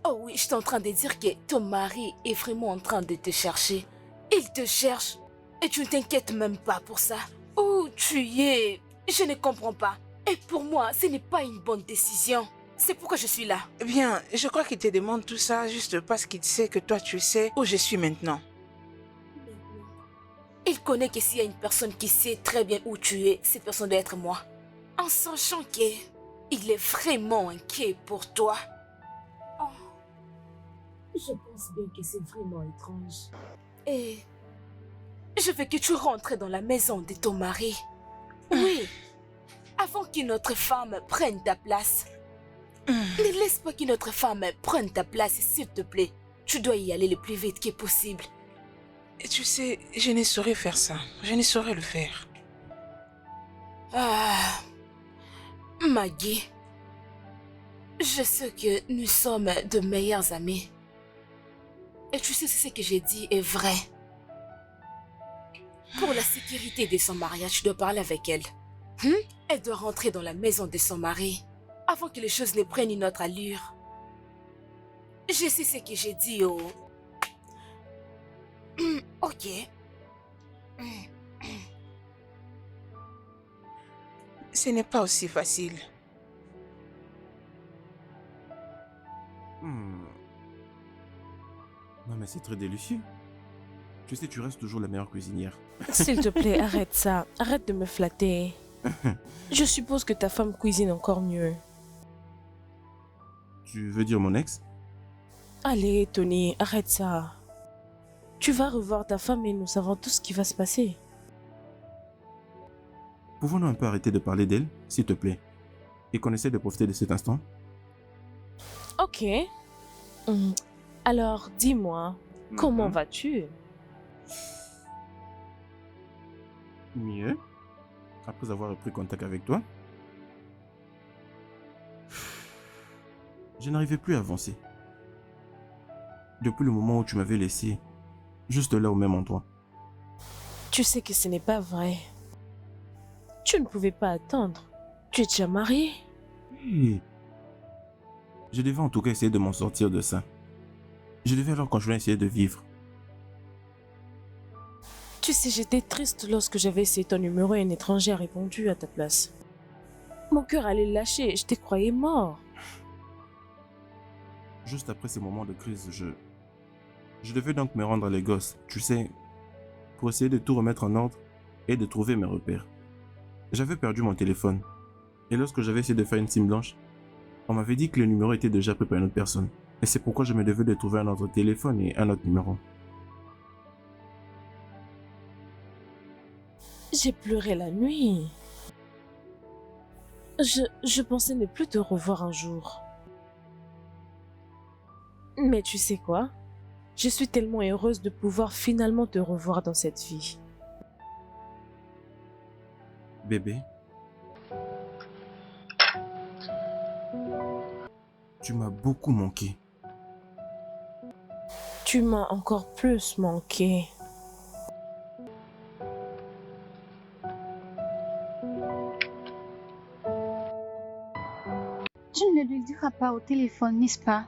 Oh oui, je suis en train de dire que ton mari est vraiment en train de te chercher. Il te cherche et tu ne t'inquiètes même pas pour ça. Où tu es, je ne comprends pas. Et pour moi, ce n'est pas une bonne décision. C'est pourquoi je suis là. Bien, je crois qu'il te demande tout ça juste parce qu'il sait que toi tu sais où je suis maintenant. Il connaît que s'il y a une personne qui sait très bien où tu es, cette personne doit être moi. En sachant qu'il est vraiment inquiet pour toi. Oh, je pense bien que c'est vraiment étrange. Et je veux que tu rentres dans la maison de ton mari. Oui, avant qu'une autre femme prenne ta place. Ne laisse pas qu'une autre femme prenne ta place, s'il te plaît. Tu dois y aller le plus vite que possible. Et tu sais, je ne saurais faire ça. Je ne saurais le faire. Ah, Maggie, je sais que nous sommes de meilleurs amis. Et tu sais, ce que j'ai dit est vrai. Pour la sécurité de son mariage, tu dois parler avec elle. Elle doit rentrer dans la maison de son mari avant que les choses ne prennent une autre allure. Je sais ce que j'ai dit, oh. Ok. Ce n'est pas aussi facile. Non mais c'est très délicieux. Tu sais, tu restes toujours la meilleure cuisinière. S'il te plaît, arrête ça. Arrête de me flatter. Je suppose que ta femme cuisine encore mieux. Tu veux dire mon ex? Allez, Tony, arrête ça. Tu vas revoir ta femme et nous savons tout ce qui va se passer. Pouvons-nous un peu arrêter de parler d'elle, s'il te plaît, et qu'on essaie de profiter de cet instant? Ok. Alors, dis-moi, comment vas-tu? Mieux. Après avoir repris contact avec toi, je n'arrivais plus à avancer. Depuis le moment où tu m'avais laissé, juste là au même endroit. Tu sais que ce n'est pas vrai. Tu ne pouvais pas attendre. Tu es déjà marié. Oui. Je devais en tout cas essayer de m'en sortir de ça. Je devais alors continuer à essayer de vivre. Tu sais, j'étais triste lorsque j'avais essayé ton numéro et un étranger a répondu à ta place. Mon cœur allait lâcher, je te croyais mort. Juste après ces moments de crise, je devais donc me rendre à Lagos, tu sais, pour essayer de tout remettre en ordre et de trouver mes repères. J'avais perdu mon téléphone, et lorsque j'avais essayé de faire une SIM blanche, on m'avait dit que le numéro était déjà pris par une autre personne. Et c'est pourquoi je me devais de trouver un autre téléphone et un autre numéro. J'ai pleuré la nuit. Je pensais ne plus te revoir un jour. Mais tu sais quoi? Je suis tellement heureuse de pouvoir finalement te revoir dans cette vie. Bébé, tu m'as beaucoup manqué. Tu m'as encore plus manqué. Tu ne lui diras pas au téléphone, n'est-ce pas?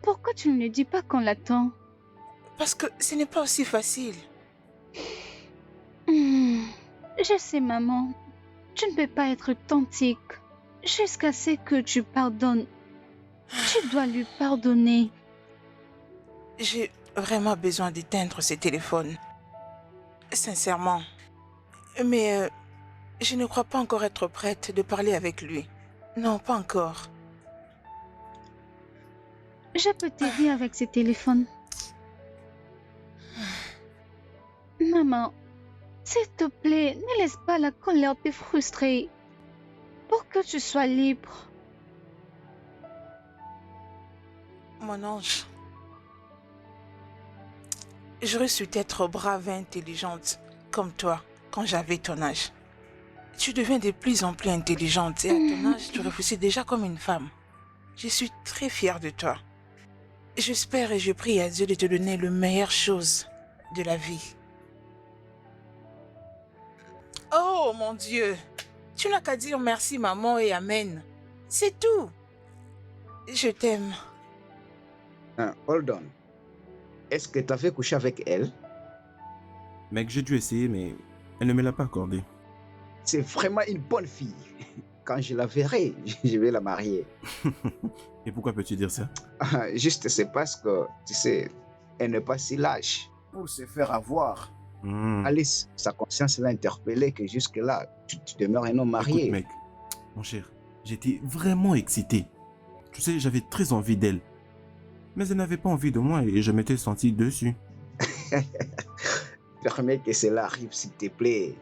Pourquoi tu ne lui dis pas qu'on l'attend? Parce que ce n'est pas aussi facile. Je sais, maman. Tu ne peux pas être authentique jusqu'à ce que tu pardonnes Tu dois lui pardonner. J'ai vraiment besoin d'éteindre ce téléphone. Sincèrement. Mais je ne crois pas encore être prête de parler avec lui. Non, pas encore. Je peux t'aider avec ce téléphone. Maman, s'il te plaît, ne laisse pas la colère te frustrer. Pour que tu sois libre. Mon ange, j'aurais su être brave et intelligente comme toi quand j'avais ton âge. Tu deviens de plus en plus intelligente et à ton âge, tu réfléchis déjà comme une femme. Je suis très fière de toi. J'espère et je prie à Dieu de te donner le meilleure chose de la vie. Oh mon Dieu, tu n'as qu'à dire merci maman et amen. C'est tout. Je t'aime. Hold on. Est-ce que tu avais couché avec elle? Mec, j'ai dû essayer, mais elle ne me l'a pas accordé. C'est vraiment une bonne fille. Quand je la verrai, je vais la marier. Et pourquoi peux-tu dire ça? Juste, c'est parce que, tu sais, elle n'est pas si lâche pour se faire avoir. Alice, sa conscience l'a interpellé que jusque-là, tu demeures un homme marié. Écoute, mec, mon cher, j'étais vraiment excité. Tu sais, j'avais très envie d'elle. Mais elle n'avait pas envie de moi et je m'étais senti dessus. Permets que cela arrive, s'il te plaît.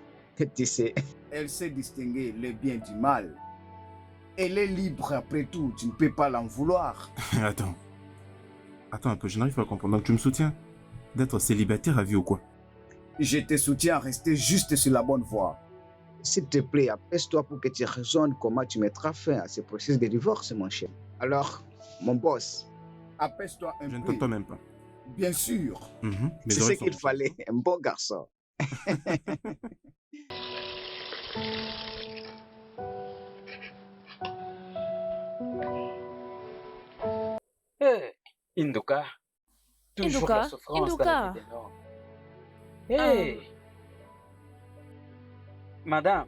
Tu sais, elle sait distinguer le bien du mal. Elle est libre après tout, tu ne peux pas l'en vouloir. Attends un peu, je n'arrive pas à comprendre. Donc tu me soutiens d'être célibataire à vie ou quoi? Je te soutiens à rester juste sur la bonne voie. S'il te plaît, apaise-toi pour que tu raisonnes comment tu mettras fin à ce processus de divorce, mon cher. Alors, mon boss, apaise-toi un peu. Je ne t'entends même pas. Bien sûr. Mes C'est ce oreilles qu'il sont- fallait, un bon garçon. Hey, Induka. Toujours Induka, la souffrance dans la Induka. vie d'un homme. Hey, madame,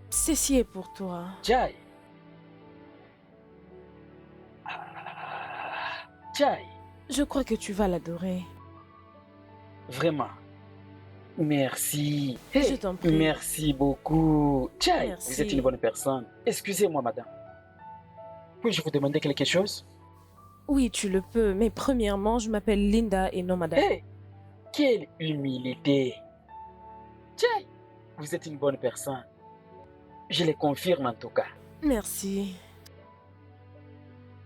Ceci est pour toi. Jai. Jai, Je crois que tu vas l'adorer. vraiment. Merci. Je t'en prie. Merci beaucoup. Jai, Merci. vous êtes une bonne personne. Excusez-moi, madame. Puis-je vous demander quelque chose? Oui, tu le peux, mais premièrement, je m'appelle Linda et non madame. Hey, quelle humilité. Jai, vous êtes une bonne personne. Je le confirme en tout cas. Merci.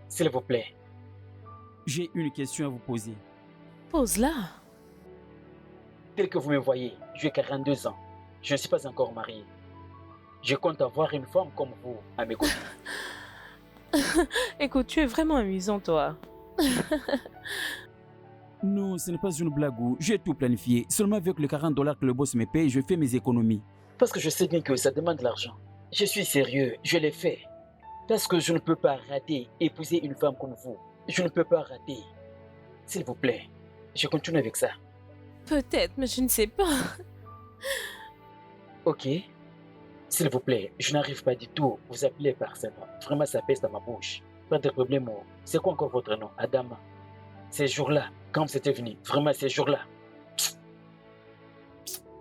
S'il vous plaît. J'ai une question à vous poser. Pose-la. Tel que vous me voyez, j'ai 42 ans. Je ne suis pas encore marié. Je compte avoir une femme comme vous à mes côtés. Écoute, tu es vraiment amusant, toi. Non, ce n'est pas une blague. J'ai tout planifié. Seulement avec les $40 que le boss me paye, je fais mes économies. Parce que je sais bien que ça demande de l'argent. Je suis sérieux, je l'ai fait. Parce que je ne peux pas rater épouser une femme comme vous. Je ne peux pas rater. S'il vous plaît, je continue avec ça. Peut-être, mais je ne sais pas. Ok. S'il vous plaît, je n'arrive pas du tout à vous appeler par ce nom. Vraiment, ça pèse dans ma bouche. Pas de problème. C'est quoi encore votre nom? Adama. Ces jours-là, quand vous êtes venu, vraiment ces jours-là.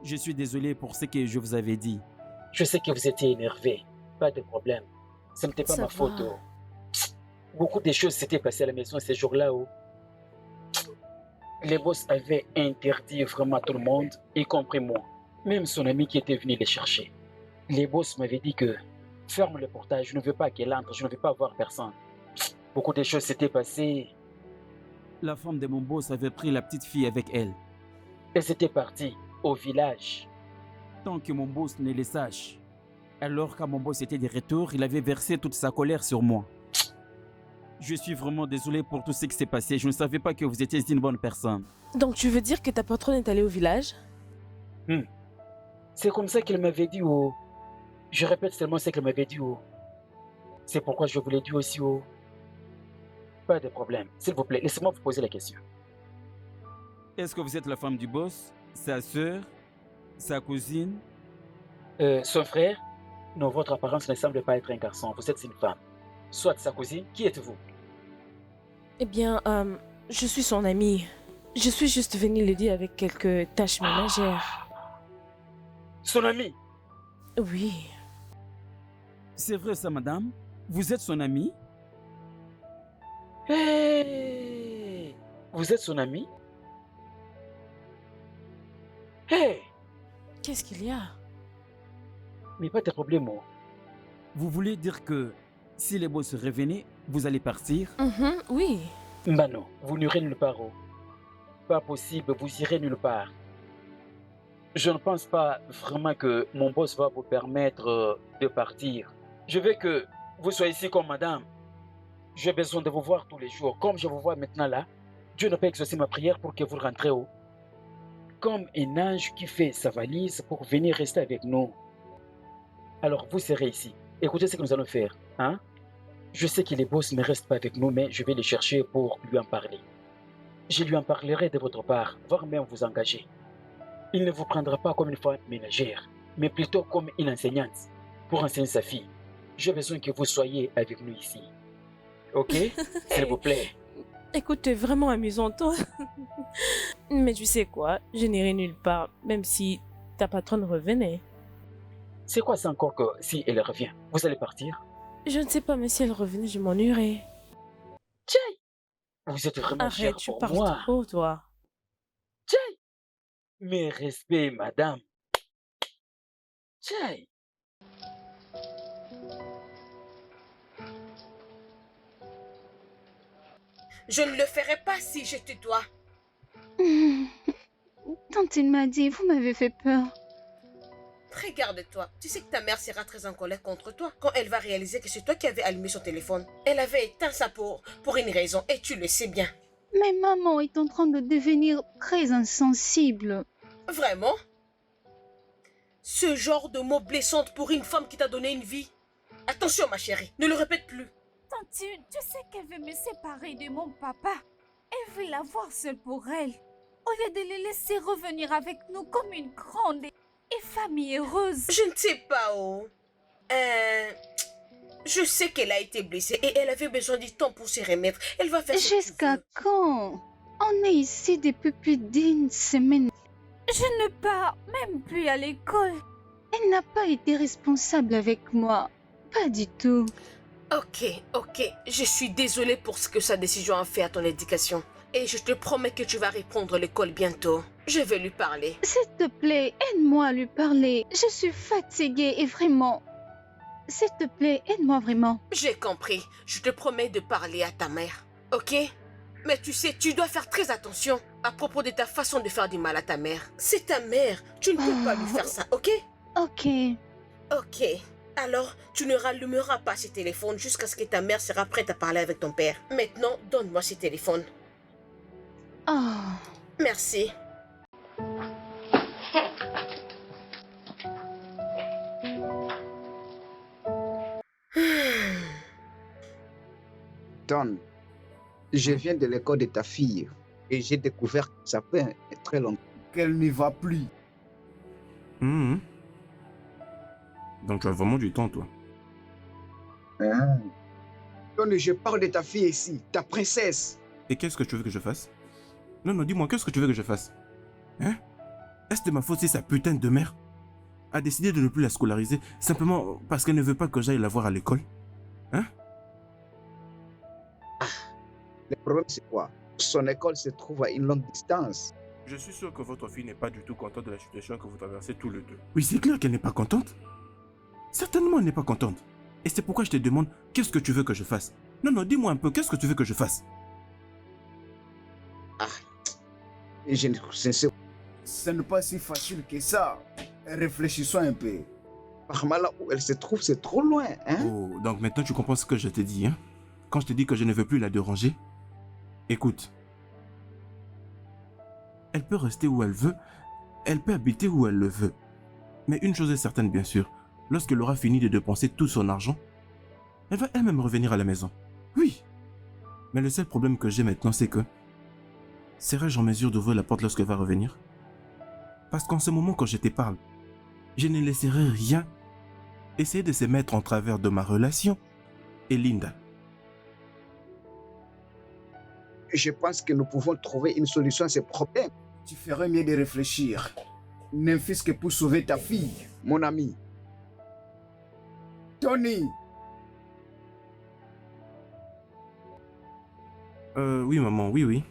Je suis désolé pour ce que je vous avais dit. Je sais que vous étiez énervé. Pas de problème. Ce n'était pas Ça ma va. faute. Beaucoup de choses s'étaient passées à la maison ces jours-là. Les boss avaient interdit vraiment à tout le monde, y compris moi. Même son ami qui était venu les chercher. Les boss m'avaient dit que ferme le portail, je ne veux pas qu'elle entre, je ne veux pas voir personne. Beaucoup de choses s'étaient passées. La femme de mon boss avait pris la petite fille avec elle. Elles étaient parties au village. Tant que mon boss ne le sache. Alors quand mon boss était de retour, il avait versé toute sa colère sur moi. Je suis vraiment désolé pour tout ce qui s'est passé. Je ne savais pas que vous étiez une bonne personne. Donc tu veux dire que ta patronne est allée au village? C'est comme ça qu'elle m'avait dit. Je répète seulement ce qu'elle m'avait dit. C'est pourquoi je vous l'ai dit aussi. Pas de problème. S'il vous plaît, laissez-moi vous poser la question. Est-ce que vous êtes la femme du boss? Sa sœur? Sa cousine? Son frère? Non, votre apparence ne semble pas être un garçon. Vous êtes une femme. Soit sa cousine. Qui êtes-vous? Eh bien, je suis son amie. Je suis juste venue l'aider avec quelques tâches ménagères. Son ami? Oui. C'est vrai ça, madame? Vous êtes son amie? Hey! Vous êtes son ami? Hey! Qu'est-ce qu'il y a? Mais pas de problème. Vous voulez dire que si les boss revenaient, vous allez partir? Oui. Bah non, vous n'irez nulle part. Pas possible, vous irez nulle part. Je ne pense pas vraiment que mon boss va vous permettre de partir. Je veux que vous soyez ici comme madame. J'ai besoin de vous voir tous les jours. Comme je vous vois maintenant là, Dieu n'a pas exaucé ma prière pour que vous rentrez haut. Comme un ange qui fait sa valise pour venir rester avec nous. Alors vous serez ici. Écoutez ce que nous allons faire. Hein? Je sais que les boss ne restent pas avec nous, mais je vais les chercher pour lui en parler. Je lui en parlerai de votre part, voire même vous engager. Il ne vous prendra pas comme une femme ménagère, mais plutôt comme une enseignante, pour enseigner sa fille. J'ai besoin que vous soyez avec nous ici. Ok? S'il vous plaît. Écoute, t'es vraiment amusant, toi. Mais tu sais quoi? Je n'irai nulle part, même si ta patronne revenait. C'est quoi ça encore que si elle revient, vous allez partir? Je ne sais pas, mais si elle revenait, je m'ennuierais. Tiens! Vous êtes vraiment Arrête, cher tu pour parles moi. trop, toi. Tiens! Mes respects, madame. Tiens! Je ne le ferai pas si je te dois. Tante m'a dit, vous m'avez fait peur. Regarde-toi, tu sais que ta mère sera très en colère contre toi quand elle va réaliser que c'est toi qui avais allumé son téléphone. Elle avait éteint ça pour une raison et tu le sais bien. Mais maman est en train de devenir très insensible. Vraiment? Ce genre de mots blessants pour une femme qui t'a donné une vie. Attention ma chérie, ne le répète plus. Tante, tu sais qu'elle veut me séparer de mon papa. Elle veut l'avoir seule pour elle. Au lieu de les laisser revenir avec nous comme une grande et famille heureuse. Je ne sais pas, oh. Je sais qu'elle a été blessée et elle avait besoin du temps pour se remettre. Elle va faire ce que tu Jusqu'à veux. quand? On est ici depuis plus d'une semaine. Je ne pars même plus à l'école. Elle n'a pas été responsable avec moi. Pas du tout. Ok. Je suis désolée pour ce que sa décision a fait à ton éducation. Et je te promets que tu vas reprendre l'école bientôt. Je vais lui parler. S'il te plaît, aide-moi à lui parler. Je suis fatiguée et vraiment... S'il te plaît, aide-moi vraiment. J'ai compris. Je te promets de parler à ta mère. Ok? Mais tu sais, tu dois faire très attention à propos de ta façon de faire du mal à ta mère. C'est ta mère. Tu ne peux pas lui faire ça, ok? Ok. Ok. Alors, tu ne rallumeras pas ce téléphone jusqu'à ce que ta mère sera prête à parler avec ton père. Maintenant, donne-moi ce téléphone. Oh. Merci. Don, je viens de l'école de ta fille et j'ai découvert que ça fait très longtemps qu'elle n'y va plus. Donc tu as vraiment du temps, toi. Hein? Don, je parle de ta fille ici, ta princesse. Et qu'est-ce que tu veux que je fasse? Non, dis-moi, qu'est-ce que tu veux que je fasse? Hein? Est-ce de ma faute si sa putain de mère a décidé de ne plus la scolariser simplement parce qu'elle ne veut pas que j'aille la voir à l'école? Hein? Le problème c'est quoi? Son école se trouve à une longue distance. Je suis sûr que votre fille n'est pas du tout contente de la situation que vous traversez tous les deux. Oui, c'est clair qu'elle n'est pas contente. Certainement, elle n'est pas contente. Et c'est pourquoi je te demande, qu'est-ce que tu veux que je fasse? Non, dis-moi un peu, qu'est-ce que tu veux que je fasse? Je ne sais pas. Ce n'est pas si facile que ça. Réfléchissons un peu. Par là où elle se trouve, c'est trop loin, hein? Oh, donc maintenant tu comprends ce que je te dis, hein? Quand je te dis que je ne veux plus la déranger, écoute. Elle peut rester où elle veut, elle peut habiter où elle le veut. Mais une chose est certaine, bien sûr, lorsqu'elle aura fini de dépenser tout son argent, elle va elle-même revenir à la maison. Oui. Mais le seul problème que j'ai maintenant, c'est que serais-je en mesure d'ouvrir la porte lorsqu'elle va revenir? Parce qu'en ce moment, quand je te parle, je ne laisserai rien essayer de se mettre en travers de ma relation et Linda. je pense que nous pouvons trouver une solution à ces problèmes. Tu ferais mieux de réfléchir. N'infuse que pour sauver ta fille, mon ami. Tony! Oui, maman, oui.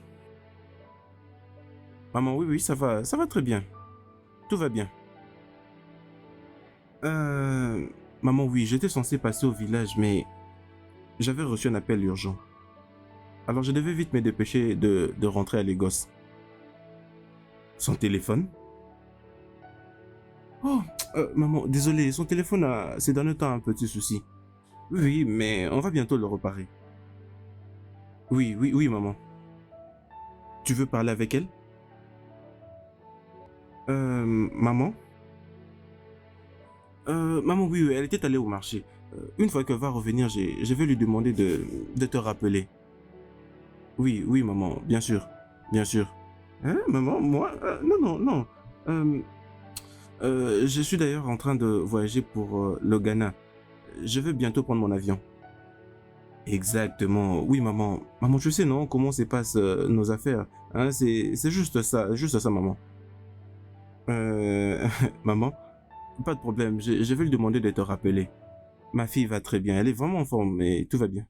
Maman, oui, ça va très bien. Tout va bien. Maman, oui, j'étais censé passer au village, mais j'avais reçu un appel urgent. Alors je devais vite me dépêcher de rentrer à Lagos. Son téléphone? Oh, maman, désolé, son téléphone a ces derniers temps un petit souci. Oui, mais on va bientôt le réparer. Oui, maman. Tu veux parler avec elle? Maman? Maman, oui, elle était allée au marché. Une fois qu'elle va revenir, je vais lui demander de te rappeler. Oui, maman, bien sûr. Hein, maman, moi? Non. Je suis d'ailleurs en train de voyager pour le Ghana. Je vais bientôt prendre mon avion. Exactement. Oui, maman. Maman, tu sais, non, comment se passent nos affaires. Hein, c'est juste ça, maman. Maman, pas de problème. Je vais lui demander de te rappeler. Ma fille va très bien. Elle est vraiment en forme et tout va bien.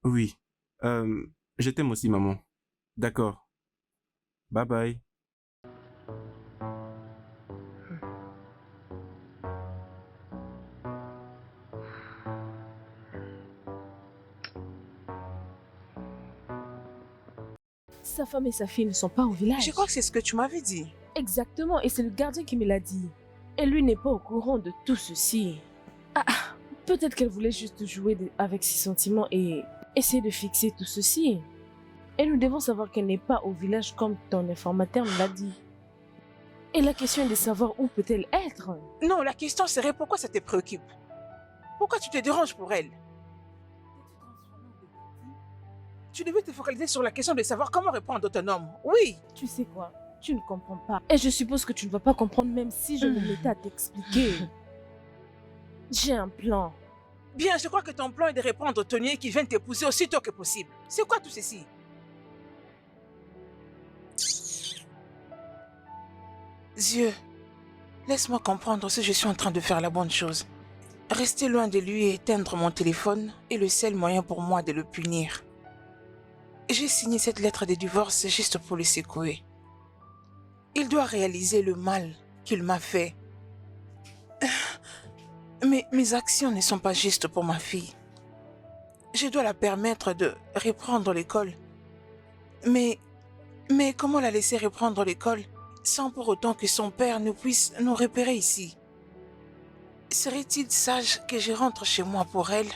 Oui. Je t'aime aussi, maman. D'accord. Bye bye. Sa femme et sa fille ne sont pas au village. Je crois que c'est ce que tu m'avais dit. Exactement, et c'est le gardien qui me l'a dit. Et lui n'est pas au courant de tout ceci. Peut-être qu'elle voulait juste jouer avec ses sentiments et essayer de fixer tout ceci. Et nous devons savoir qu'elle n'est pas au village comme ton informateur me l'a dit. Et la question est de savoir où peut-elle être. Non, la question serait pourquoi ça te préoccupe? Pourquoi tu te déranges pour elle? Tu devais te focaliser sur la question de savoir comment répondre à ton homme. Oui. Tu sais quoi? Tu ne comprends pas. Et je suppose que tu ne vas pas comprendre même si je me mettais à t'expliquer. J'ai un plan. Bien, je crois que ton plan est de répondre au Tony qui vient t'épouser aussitôt que possible. C'est quoi tout ceci? Dieu, laisse-moi comprendre si je suis en train de faire la bonne chose. Rester loin de lui et éteindre mon téléphone est le seul moyen pour moi de le punir. J'ai signé cette lettre de divorce juste pour le secouer. Il doit réaliser le mal qu'il m'a fait. Mais mes actions ne sont pas justes pour ma fille. Je dois la permettre de reprendre l'école. Mais comment la laisser reprendre l'école sans pour autant que son père ne puisse nous repérer ici? Serait-il sage que je rentre chez moi pour elle?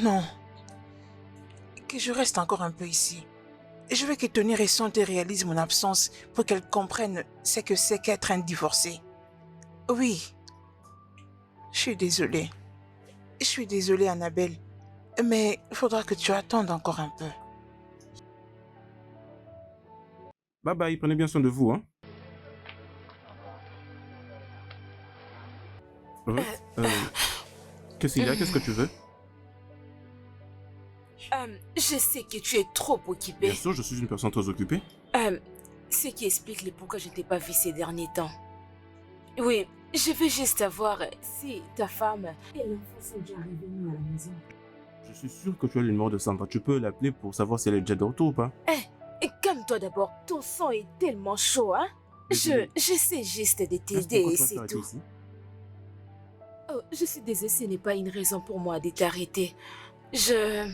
Non. Que je reste encore un peu ici. Je veux que Tony ressente et réalise mon absence pour qu'elle comprenne ce que c'est qu'être un divorcé. Oui. Je suis désolée. Je suis désolée, Annabelle. Mais il faudra que tu attendes encore un peu. Bye bye, prenez bien soin de vous, hein. Qu'est-ce qu'il y a? Qu'est-ce que tu veux? Je sais que tu es trop occupé. Bien sûr, je suis une personne très occupée. Ce qui explique le pourquoi je ne t'ai pas vu ces derniers temps. Oui, je veux juste savoir si ta femme et l'enfant sont déjà revenus à la maison. Je suis sûr que tu as le numéro de Sandra. Tu peux l'appeler pour savoir si elle est déjà de retour ou pas. Calme-toi d'abord. Ton sang est tellement chaud, hein? Je sais juste de t'aider et c'est tout. Oh, je suis désolée, ce n'est pas une raison pour moi de t'arrêter. Je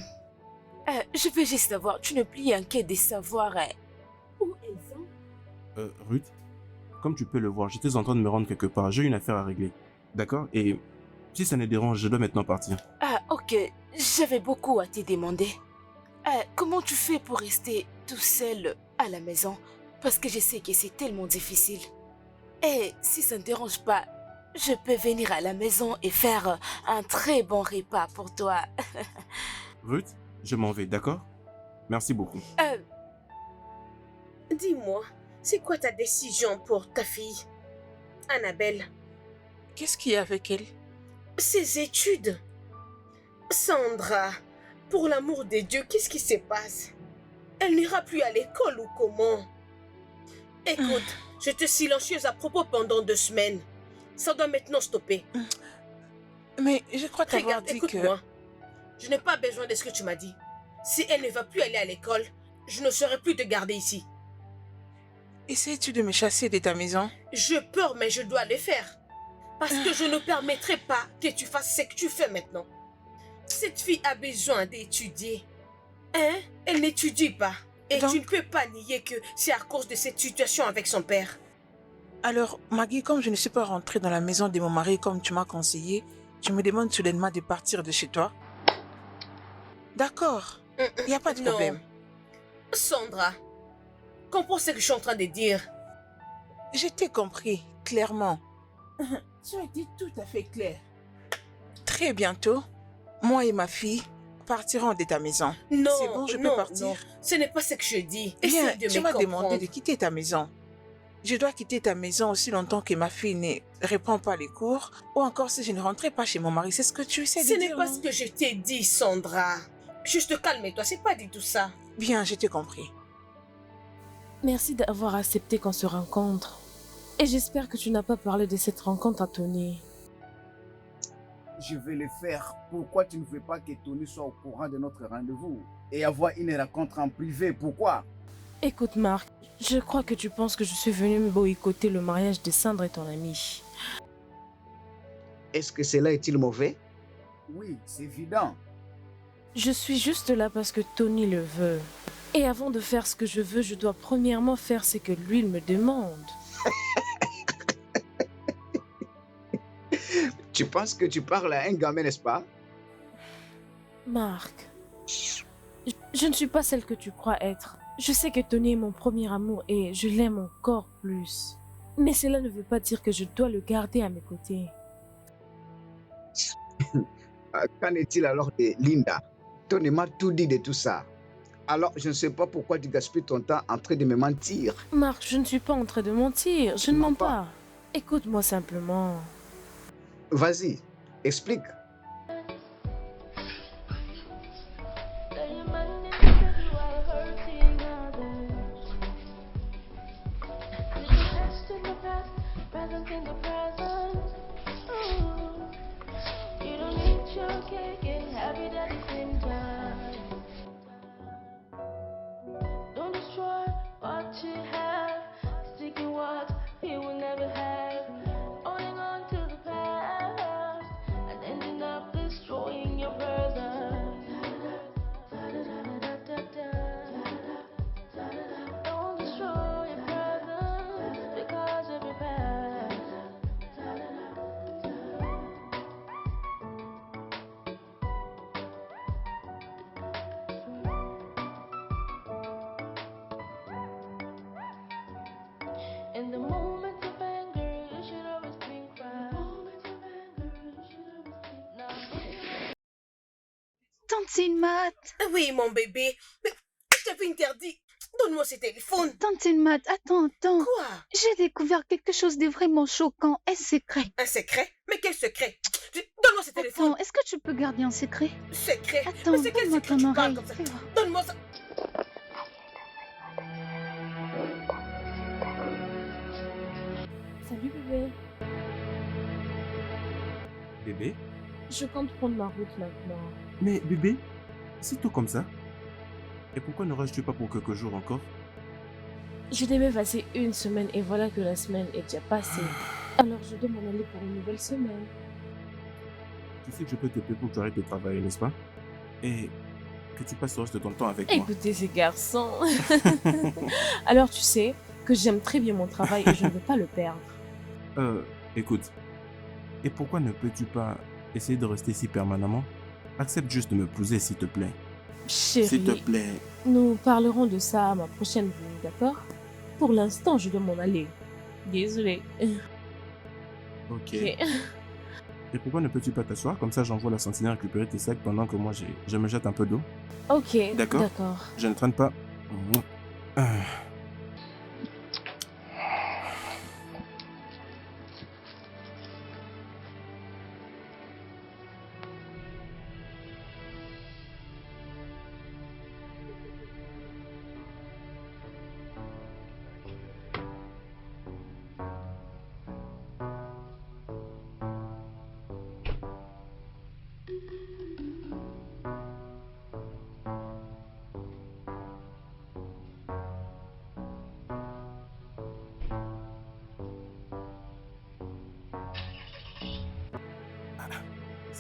veux juste savoir, tu n'es plus inquiet de savoir où elles sont? Ruth, comme tu peux le voir, j'étais en train de me rendre quelque part. J'ai une affaire à régler. D'accord? Et si ça ne dérange, je dois maintenant partir. Ok. J'avais beaucoup à te demander. Comment tu fais pour rester tout seul à la maison? Parce que je sais que c'est tellement difficile. Et si ça ne te dérange pas, je peux venir à la maison et faire un très bon repas pour toi. Ruth, je m'en vais, d'accord? Merci beaucoup. Dis-moi, c'est quoi ta décision pour ta fille, Annabelle? Qu'est-ce qu'il y a avec elle? Ses études. Sandra, Pour l'amour de Dieu, qu'est-ce qui se passe? Elle n'ira plus à l'école ou comment? Écoute, j'étais silencieuse à propos pendant 2 semaines. Ça doit maintenant stopper. Mais je crois t'avoir Regarde, dit écoute-moi. Je n'ai pas besoin de ce que tu m'as dit. Si elle ne va plus aller à l'école, je ne saurais plus te garder ici. Essayes-tu de me chasser de ta maison? Je peur, mais je dois le faire. Parce que je ne permettrai pas que tu fasses ce que tu fais maintenant. Cette fille a besoin d'étudier. Hein? Elle n'étudie pas. Et Donc- tu ne peux pas nier que c'est à cause de cette situation avec son père. Alors, Maggie, comme je ne suis pas rentrée dans la maison de mon mari comme tu m'as conseillé, tu me demandes soudainement de partir de chez toi? D'accord, il n'y a pas de Non. problème. Sandra, comprends ce que je suis en train de dire. Je t'ai compris, clairement. Tu as été tout à fait clair. Très bientôt, moi et ma fille partirons de ta maison. Non, C'est bon, je peux non, partir? non. Ce n'est pas ce que je dis. Bien, Essaye de tu me m'as comprendre. demandé de quitter ta maison. Je dois quitter ta maison aussi longtemps que ma fille ne reprend pas les cours, ou encore si je ne rentrais pas chez mon mari. C'est ce que tu essaies de Ce dire, n'est pas non? ce que je t'ai dit, Sandra. Juste calme-toi, c'est pas du tout ça. Bien, je t'ai compris. Merci d'avoir accepté qu'on se rencontre. Et j'espère que tu n'as pas parlé de cette rencontre à Tony. Je vais le faire. Pourquoi tu ne veux pas que Tony soit au courant de notre rendez-vous et avoir une rencontre en privé? Pourquoi? Écoute Marc, je crois que tu penses que je suis venue me boycotter le mariage de Sandra et ton ami. Est-ce que cela est-il mauvais? Oui, c'est évident. Je suis juste là parce que Tony le veut. Et avant de faire ce que je veux, je dois premièrement faire ce que lui il me demande. Tu penses que tu parles à un gamin, n'est-ce pas? Marc, je ne suis pas celle que tu crois être. Je sais que Tony est mon premier amour et je l'aime encore plus. Mais cela ne veut pas dire que je dois le garder à mes côtés. Qu'en est-il alors de Linda? Tony m'a tout dit de tout ça. Alors, je ne sais pas pourquoi tu gaspilles ton temps en train de me mentir. Marc, je ne suis pas en train de mentir. Je ne mens pas. Écoute-moi simplement. Vas-y, explique. Don't destroy what you have, sticking what you will never have, holding on to the past and ending up destroying your present. Don't destroy your present because of your past. In the moments of anger, you should always think right. Tante Mat, Oui, mon bébé. Mais je t'avais interdit. Donne-moi ce téléphone. Tante Mat, attends. Quoi? J'ai découvert quelque chose de vraiment choquant et secret. Un secret? Mais quel secret? Donne-moi ce téléphone. Attends, est-ce que tu peux garder un secret? Secret? Attends, Mais c'est quel donne-moi secret ton tu parles oreille. comme ça? Fais voir. Donne-moi ça. Salut bébé. Bébé? Je compte prendre ma route maintenant. Mais bébé, c'est tout comme ça? Et pourquoi ne restes-tu pas pour quelques jours encore? Je devais passer une semaine et voilà que la semaine est déjà passée. Alors je dois m'en aller pour une nouvelle semaine. Tu sais que je peux t'aider pour que tu arrêtes de travailler, n'est-ce pas? Et que tu passes le reste de ton temps avec moi. Écoutez ces garçons. Alors tu sais que j'aime très bien mon travail et je ne veux pas le perdre. Écoute. Et pourquoi ne peux-tu pas essayer de rester ici permanemment? Accepte juste de me poser, s'il te plaît. S'il te Chérie, plaît. nous parlerons de ça à ma prochaine venue, d'accord? Pour l'instant, je dois m'en aller. Désolée. Ok. Ok. Et pourquoi ne peux-tu pas t'asseoir? Comme ça, j'envoie la sentinelle récupérer tes sacs pendant que moi, je me jette un peu d'eau. Ok, D'accord? d'accord. Je ne traîne pas. Ah.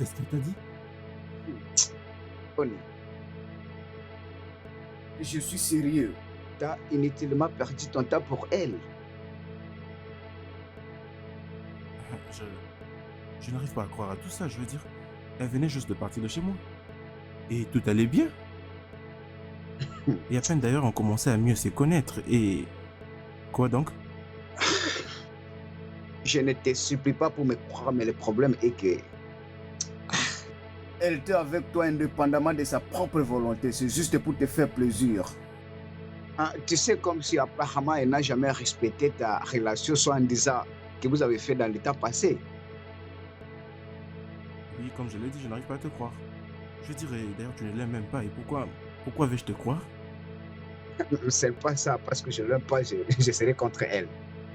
C'est ce qu'elle t'a dit? Tony, je suis sérieux. T'as inutilement perdu ton temps pour elle. Je n'arrive pas à croire à tout ça, je veux dire. Elle venait juste de partir de chez moi. Et tout allait bien. Et à peine d'ailleurs on commençait à mieux se connaître et... Quoi donc? Je ne te supplie pas pour me croire, mais le problème est que... Elle était avec toi indépendamment de sa propre volonté. C'est juste pour te faire plaisir. Ah, tu sais, comme si apparemment elle n'a jamais respecté ta relation, soit en disant que vous avez fait dans le temps passé. Oui, comme je l'ai dit, je n'arrive pas à te croire. Je dirais, d'ailleurs, tu ne l'aimes même pas. Et pourquoi vais-je te croire? C'est pas ça, parce que je l'aime pas, je serai contre elle.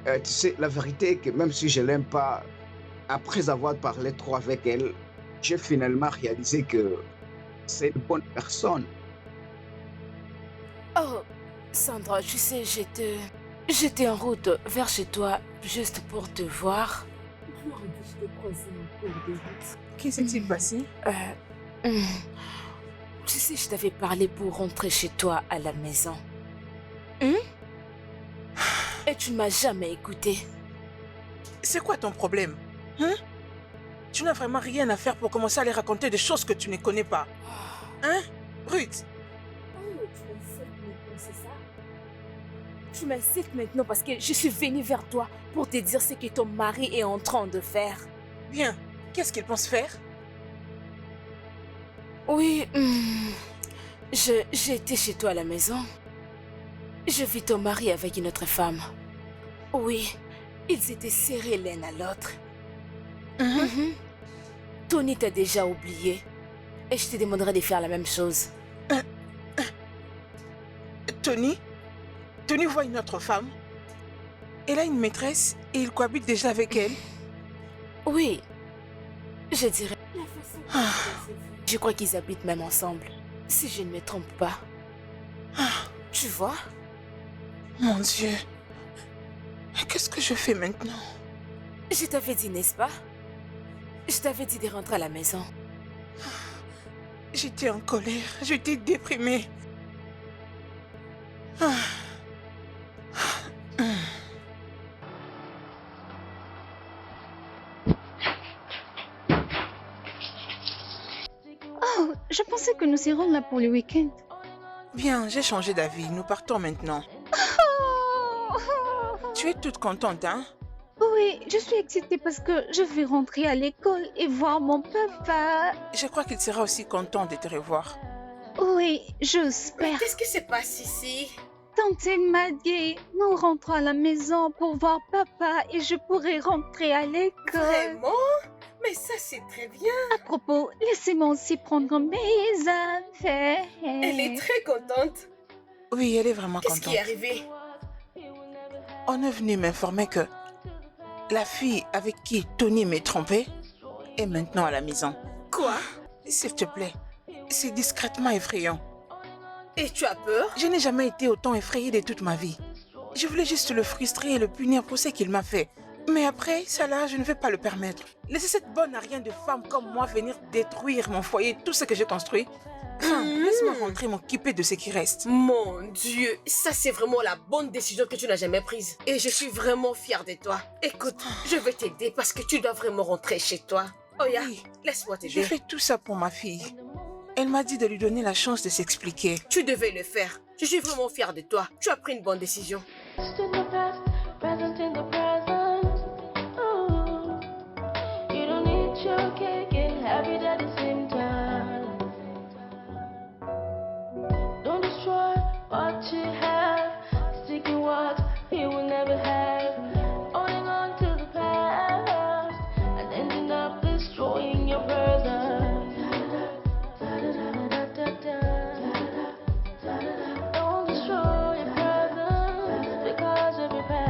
Tu sais, la vérité est que même si je l'aime pas, après avoir parlé trop avec elle, j'ai finalement réalisé que c'est une bonne personne. Oh, Sandra, tu sais, j'étais en route vers chez toi juste pour te voir. Je leur ai dit, je t'ai croisé en cours de route. Qu'est-ce qui s'est passé? Tu sais, je t'avais parlé pour rentrer chez toi à la maison. Et tu ne m'as jamais écouté. C'est quoi ton problème? Tu n'as vraiment rien à faire pour commencer à aller raconter des choses que tu ne connais pas. Hein, Ruth? Oh, tu m'insultes maintenant, c'est ça? Tu m'insultes maintenant parce que je suis venue vers toi pour te dire ce que ton mari est en train de faire. Bien, qu'est-ce qu'il pense faire? Oui, j'étais chez toi à la maison. Je vis ton mari avec une autre femme. Oui, ils étaient serrés l'un à l'autre. Tony t'a déjà oublié. Et je te demanderai de faire la même chose. Tony voit une autre femme. Elle a une maîtresse et il cohabite déjà avec elle. Oui, je dirais. Je crois qu'ils habitent même ensemble. Si je ne me trompe pas. Tu vois? Mon Dieu. Qu'est-ce que je fais maintenant? Je t'avais dit, n'est-ce pas? Je t'avais dit de rentrer à la maison. J'étais en colère, j'étais déprimée. Oh, je pensais que nous irions là pour le week-end. Bien, j'ai changé d'avis, nous partons maintenant. Tu es toute contente, hein? Oui, je suis excitée parce que je vais rentrer à l'école et voir mon papa. Je crois qu'il sera aussi content de te revoir. Oui, j'espère. Qu'est-ce qui se passe ici? Tante m'a dit, nous rentrons à la maison pour voir papa et je pourrai rentrer à l'école. Vraiment? Mais ça, c'est très bien. À propos, laissez-moi aussi prendre mes affaires. Elle est très contente. Oui, elle est vraiment contente. Qu'est-ce qui est arrivé? On est venu m'informer que la fille avec qui Tony m'est trompé est maintenant à la maison. Quoi? S'il te plaît, c'est discrètement effrayant. Et tu as peur? Je n'ai jamais été autant effrayée de toute ma vie. Je voulais juste le frustrer et le punir pour ce qu'il m'a fait. Mais après, ça là, je ne vais pas le permettre. Laissez cette bonne à rien de femme comme moi venir détruire mon foyer, tout ce que j'ai construit. Laisse-moi rentrer m'occuper de ce qui reste. Mon Dieu, ça c'est vraiment la bonne décision que tu n'as jamais prise. Et je suis vraiment fière de toi. Écoute, je vais t'aider parce que tu dois vraiment rentrer chez toi. Oya, Oui. laisse-moi Je t'aider. fais tout ça pour ma fille. Elle m'a dit de lui donner la chance de s'expliquer. Tu devais le faire. Je suis vraiment fière de toi. Tu as pris une bonne décision. Past in the past, present in the present. Ooh. You don't need your cake and have it at the same time. Don't destroy what you have, seeking what you will never have. Holding on to the past and ending up destroying your present. Don't destroy your present because of your past.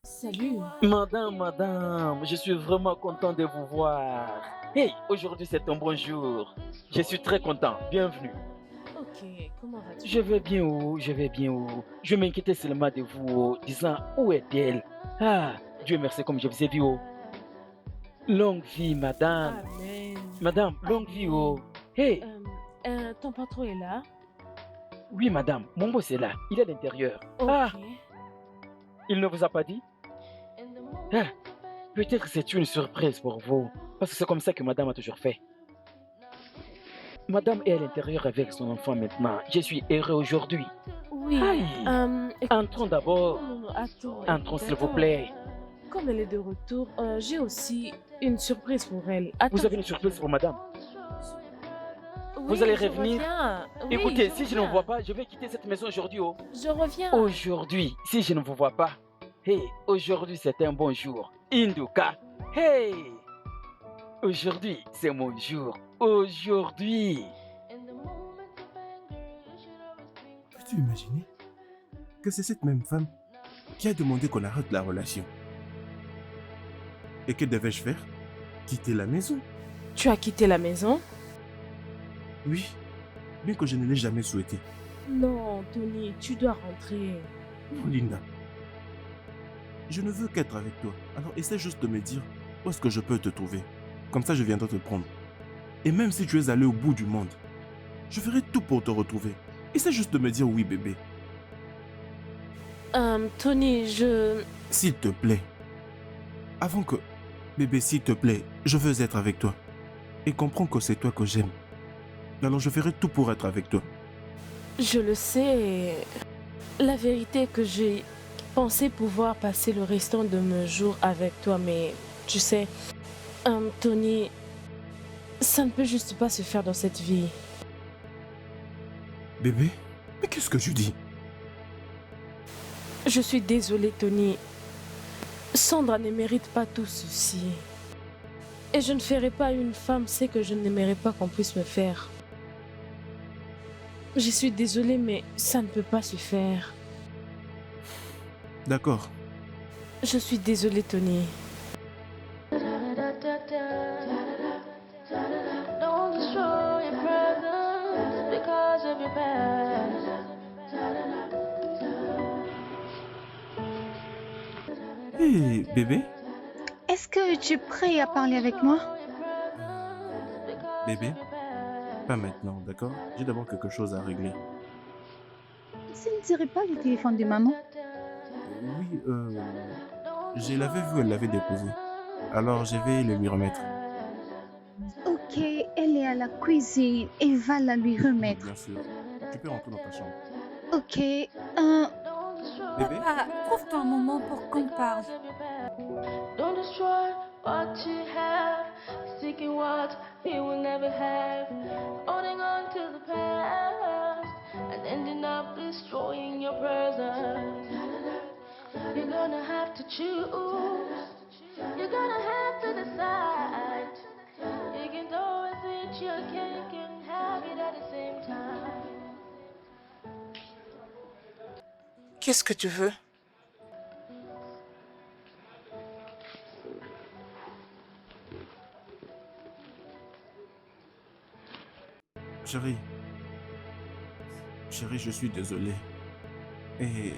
Salut. Madame, je suis vraiment content de vous voir. Hey, aujourd'hui c'est un bon jour. Je suis très content. Bienvenue. Ok. comment vas-tu? Je vais bien, oh, je vais bien, oh. Je m'inquiétais seulement de vous, oh, disant où est-elle? Ah, Dieu merci, comme je vous ai dit, oh. Longue vie, madame. Amen. Madame, longue vie, oh. Hey, Ton patron est là? oui, madame, mon boss est là. Il est à l'intérieur. Ok. Ah, il ne vous a pas dit? Ah, peut-être que c'est une surprise pour vous. Parce que c'est comme ça que madame a toujours fait. Madame est à l'intérieur avec son enfant maintenant. Je suis heureux aujourd'hui. Oui. Aïe. Écoute, Entrons d'abord. non, attends. Entrons, s'il vous Attends. plaît. Comme elle est de retour, j'ai aussi une surprise pour elle. Vous avez une surprise pour madame? Oui, Vous allez je revenir? reviens. Oui, Écoutez, si je ne vous reviens. vois pas, je vais quitter cette maison aujourd'hui. Oh. Je reviens. Aujourd'hui, si je ne vous vois pas, hey, aujourd'hui c'est un bon jour. Induka, hey, aujourd'hui c'est mon jour. Aujourd'hui. Peux-tu imaginer que c'est cette même femme qui a demandé qu'on arrête la relation? Et que devais-je faire? Quitter la maison? Tu as quitté la maison? Oui, bien que je ne l'ai jamais souhaité. Non, Tony, tu dois rentrer. Non, Linda. Je ne veux qu'être avec toi. Alors essaie juste de me dire où est-ce que je peux te trouver. Comme ça, je viendrai te prendre. Et même si tu es allé au bout du monde, je ferai tout pour te retrouver. Essaie juste de me dire oui, bébé. Tony, S'il te plaît. Avant que... Bébé, s'il te plaît, je veux être avec toi. Et comprends que c'est toi que j'aime. Alors je ferai tout pour être avec toi. Je le sais. La vérité est que j'ai pensé pouvoir passer le restant de mes jours avec toi, mais tu sais, Tony, ça ne peut juste pas se faire dans cette vie. Bébé, mais qu'est-ce que tu dis? Je suis désolée, Tony. Sandra ne mérite pas tout ceci. Et je ne ferai pas à une femme ce que je n'aimerais pas qu'on puisse me faire. Je suis désolée, mais ça ne peut pas se faire. D'accord. Je suis désolée, Tony. Don't destroy your presence because of your past. Hé, bébé? Est-ce que tu es prêt à parler avec moi? Bébé? Pas maintenant, d'accord? J'ai d'abord quelque chose à régler. Ce ne serait pas le téléphone de maman? Oui, je l'avais vu, elle l'avait déposé. Alors je vais le lui remettre. Ok, elle est à la cuisine et va la lui remettre. Bien sûr. Tu peux rentrer dans ta chambre. Ok, Bébé? Papa, trouve-toi un moment pour qu'on parle. Don't destroy what you have, seeking what you will never have, holding on to the past and ending up destroying your present. You're gonna have to choose. You're gonna have to decide. You can always eat your cake and have it at the same time. Qu'est-ce que tu veux? Chérie. Chérie, je suis désolé. Et...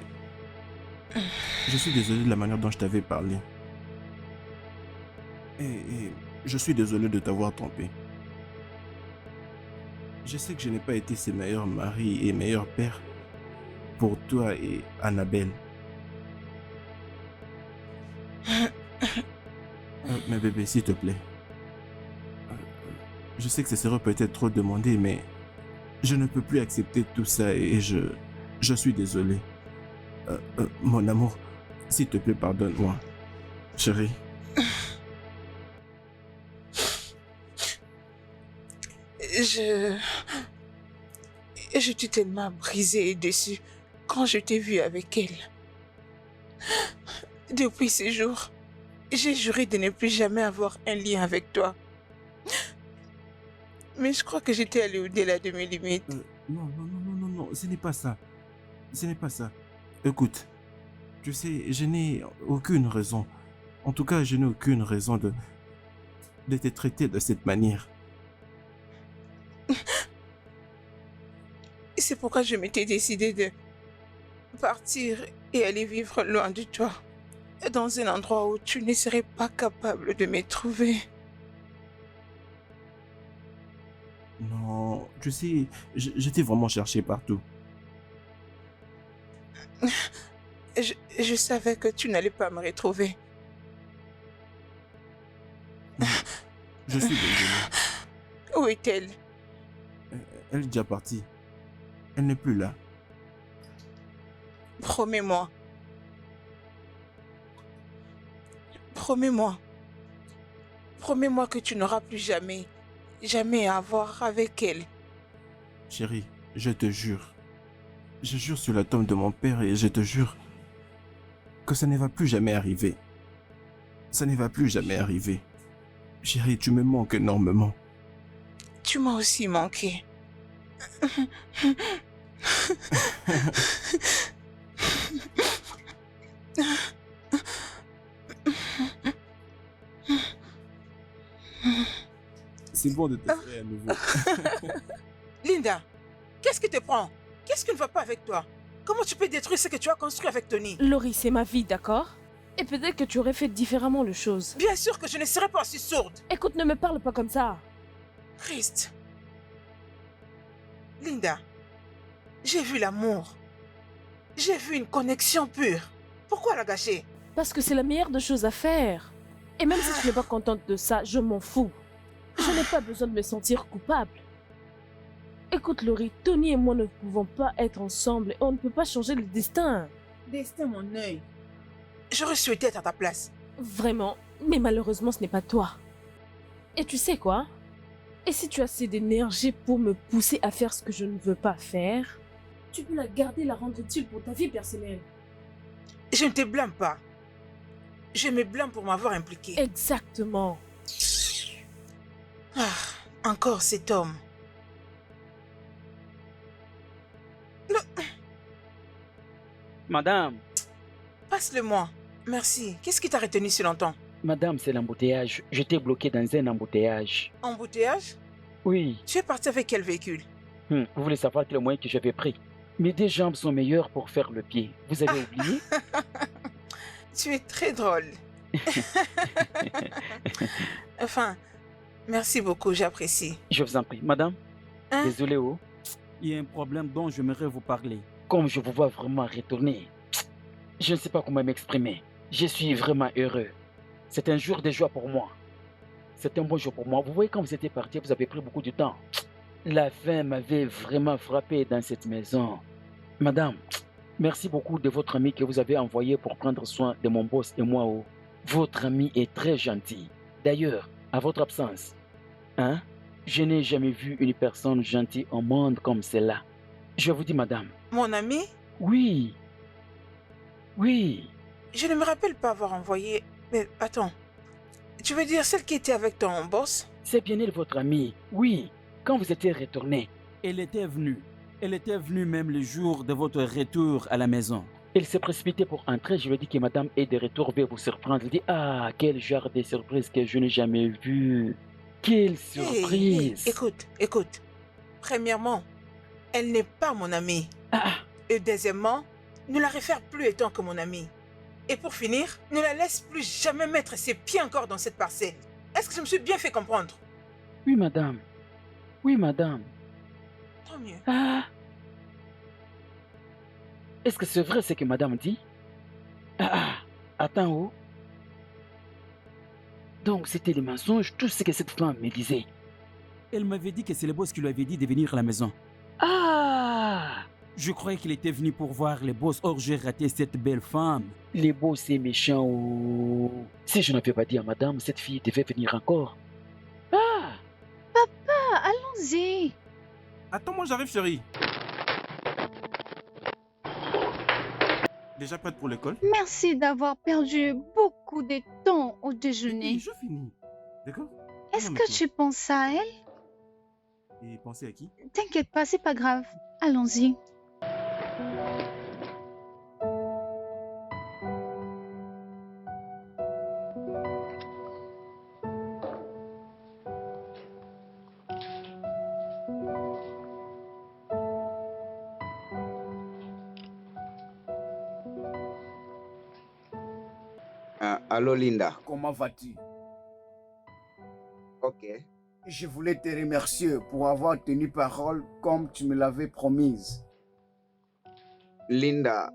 Je suis désolé de la manière dont je t'avais parlé. Et je suis désolé de t'avoir trompé. Je sais que je n'ai pas été ses meilleurs maris et meilleurs pères pour toi et Annabelle. Mais bébé, s'il te plaît. Je sais que ce serait peut-être trop demandé, mais je ne peux plus accepter tout ça et je suis désolé. Mon amour, s'il te plaît, pardonne-moi. Chérie. Je t'ai tellement brisé et déçu quand je t'ai vu avec elle. Depuis ces jours, j'ai juré de ne plus jamais avoir un lien avec toi. Mais je crois que j'étais allée au-delà de mes limites. Non, ce n'est pas ça. Ce n'est pas ça. Écoute, tu sais, je n'ai aucune raison. En tout cas, je n'ai aucune raison de te traiter de cette manière. c'est pourquoi je m'étais décidée de partir et aller vivre loin de toi. Dans un endroit où tu ne serais pas capable de me trouver. Non, tu sais, je t'ai vraiment cherché partout. Je savais que tu n'allais pas me retrouver. Je suis désolé. Où est-elle? Elle est déjà partie. Elle n'est plus là. Promets-moi. Promets-moi. Promets-moi que tu n'auras plus jamais à voir avec elle. Chérie, je te jure. Je jure sur la tombe de mon père et je te jure que ça ne va plus jamais arriver. Ça ne va plus jamais arriver. Chérie, tu me manques énormément. Tu m'as aussi manqué. C'est bon de te faire à nouveau. Linda, qu'est-ce qui te prend? Qu'est-ce qui ne va pas avec toi? Comment tu peux détruire ce que tu as construit avec Tony? Laurie, c'est ma vie, d'accord? Et peut-être que tu aurais fait différemment les choses. Bien sûr que je ne serai pas aussi sourde. Écoute, ne me parle pas comme ça. Christ. Linda, j'ai vu l'amour. J'ai vu une connexion pure. Pourquoi la gâcher? Parce que c'est la meilleure des choses à faire. Et même si tu n'es pas contente de ça, je m'en fous. Je n'ai pas besoin de me sentir coupable. Écoute, Laurie, Tony et moi ne pouvons pas être ensemble et on ne peut pas changer le destin. Destin, mon œil. J'aurais souhaité être à ta place. Vraiment, mais malheureusement, ce n'est pas toi. Et tu sais quoi? Et si tu as assez d'énergie pour me pousser à faire ce que je ne veux pas faire, tu peux la garder, la rendre utile pour ta vie personnelle. Je ne te blâme pas. Je me blâme pour m'avoir impliqué. Exactement. Ah, encore cet homme. Madame, Passe-le-moi. Merci. Qu'est-ce qui t'a retenu si longtemps? madame, c'est l'embouteillage. J'étais bloqué dans un embouteillage. Embouteillage? Oui. Tu es parti avec quel véhicule? Vous voulez savoir quel moyen que j'avais pris? Mes deux jambes sont meilleures pour faire le pied. Vous avez oublié? Tu es très drôle. Enfin, merci beaucoup, j'apprécie. Je vous en prie. Madame, Hein? désolé, oh. Il y a un problème dont j'aimerais vous parler. Comme je vous vois vraiment retourner, je ne sais pas comment m'exprimer. Je suis vraiment heureux. C'est un jour de joie pour moi. C'est un bon jour pour moi. Vous voyez, quand vous étiez parti, vous avez pris beaucoup de temps. La faim m'avait vraiment frappé dans cette maison. Madame, merci beaucoup de votre ami que vous avez envoyé pour prendre soin de mon boss et moi. Oh. Votre ami est très gentil. D'ailleurs, à votre absence, hein, je n'ai jamais vu une personne gentille au monde comme celle-là. Je vous dis, madame. Mon ami? Oui. Oui. Je ne me rappelle pas avoir envoyé... Mais attends. Tu veux dire celle qui était avec ton boss? C'est bien elle, votre amie. Oui. Quand vous étiez retourné. Elle était venue. Elle était venue même le jour de votre retour à la maison. Elle s'est précipitée pour entrer. Je lui ai dit que madame est de retour, veut vous surprendre. Elle dit, ah, quel genre de surprise que je n'ai jamais vu. Quelle surprise. Hey, écoute. Premièrement, elle n'est pas mon amie. Ah. Et deuxièmement, ne la réfère plus étant que mon amie. Et pour finir, ne la laisse plus jamais mettre ses pieds encore dans cette parcelle. Est-ce que je me suis bien fait comprendre? Oui, madame. Oui, madame. Tant mieux. Ah. Est-ce que c'est vrai ce que madame dit? Ah, attends, oh. Donc c'était le mensonge, tout ce que cette femme me disait. Elle m'avait dit que c'est le boss qui lui avait dit de venir à la maison. Ah! Je croyais qu'il était venu pour voir les boss, or j'ai raté cette belle femme. Les boss, c'est méchant. Oh. Si je n'avais pas dit à madame, cette fille devait venir encore. Ah! Papa, allons-y. Attends, moi j'arrive, chérie. Déjà prête pour l'école? Merci d'avoir perdu beaucoup de temps au Oui, déjeuner. je finis. D'accord? Est-ce Viens que maintenant. tu penses à elle? Et pensez à qui? T'inquiète pas, c'est pas grave. Allons-y. Allô Linda. Comment vas-tu? Ok. Je voulais te remercier pour avoir tenu parole comme tu me l'avais promise. Linda.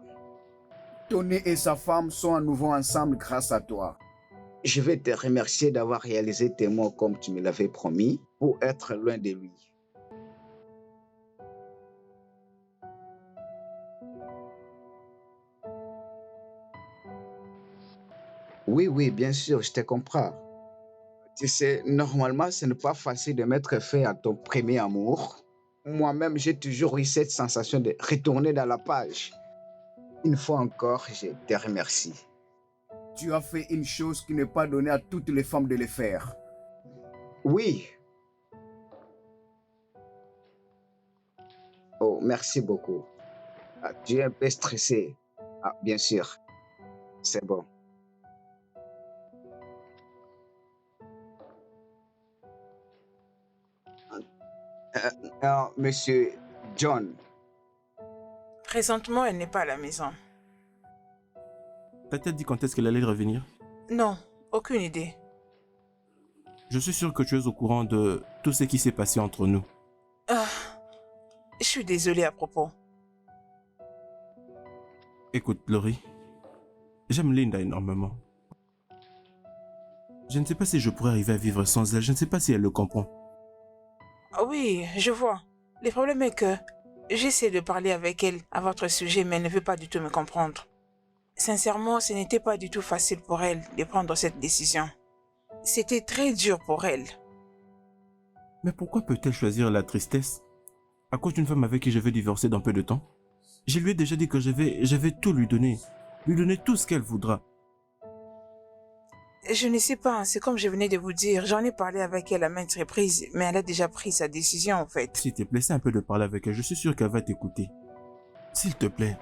Tony et sa femme sont à nouveau ensemble grâce à toi. Je vais te remercier d'avoir réalisé tes mots comme tu me l'avais promis pour être loin de lui. Oui, bien sûr, je te comprends. Tu sais, normalement, ce n'est pas facile de mettre fin à ton premier amour. Moi-même, j'ai toujours eu cette sensation de retourner dans la page. Une fois encore, je te remercie. Tu as fait une chose qui n'est pas donnée à toutes les femmes de le faire. Oui. Oh, merci beaucoup. Tu es un peu stressé. Bien sûr. C'est bon. Monsieur John. Présentement, elle n'est pas à la maison. T'as-t-elle dit quand est-ce qu'elle allait revenir? Non, aucune idée. Je suis sûr que tu es au courant de tout ce qui s'est passé entre nous. Je suis désolée à propos. Écoute, Laurie, j'aime Linda énormément. Je ne sais pas si je pourrais arriver à vivre sans elle, je ne sais pas si elle le comprend. Oui, je vois. Le problème est que j'essaie de parler avec elle à votre sujet, mais elle ne veut pas du tout me comprendre. Sincèrement, ce n'était pas du tout facile pour elle de prendre cette décision. C'était très dur pour elle. Mais pourquoi peut-elle choisir la tristesse à cause d'une femme avec qui je vais divorcer dans peu de temps? Je lui ai déjà dit que je vais tout lui donner tout ce qu'elle voudra. Je ne sais pas, c'est comme je venais de vous dire, j'en ai parlé avec elle à maintes reprises, mais elle a déjà pris sa décision en fait. S'il te plaît, essaie un peu de parler avec elle, je suis sûr qu'elle va t'écouter. S'il te plaît.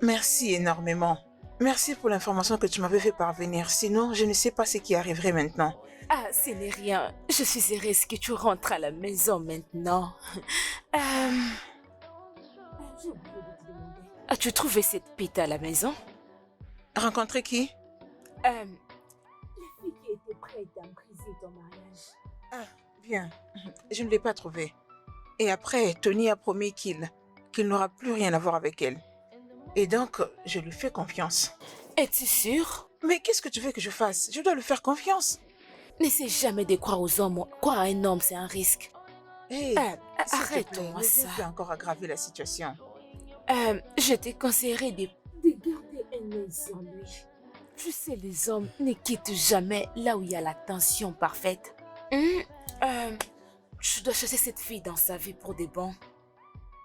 Merci énormément. Merci pour l'information que tu m'avais fait parvenir, sinon je ne sais pas ce qui arriverait maintenant. Ah, ce n'est rien. Je suis heureuse que tu rentres à la maison maintenant. As-tu trouvé cette pite à la maison? Rencontrer qui? La fille qui était prête à briser ton mariage. Bien. Je ne l'ai pas trouvée. Et après, Tony a promis qu'il n'aura plus rien à voir avec elle. Et donc, je lui fais confiance. Es-tu sûre? Mais qu'est-ce que tu veux que je fasse? Je dois lui faire confiance. N'essaie jamais de croire aux hommes. Croire à un homme, c'est un risque. Hey, arrête-moi ça. Ne vais encore aggraver la situation. Je te conseillerais de garder un œil sur lui. Tu sais, les hommes ne quittent jamais là où il y a la tension parfaite. Tu dois chasser cette fille dans sa vie pour de bon.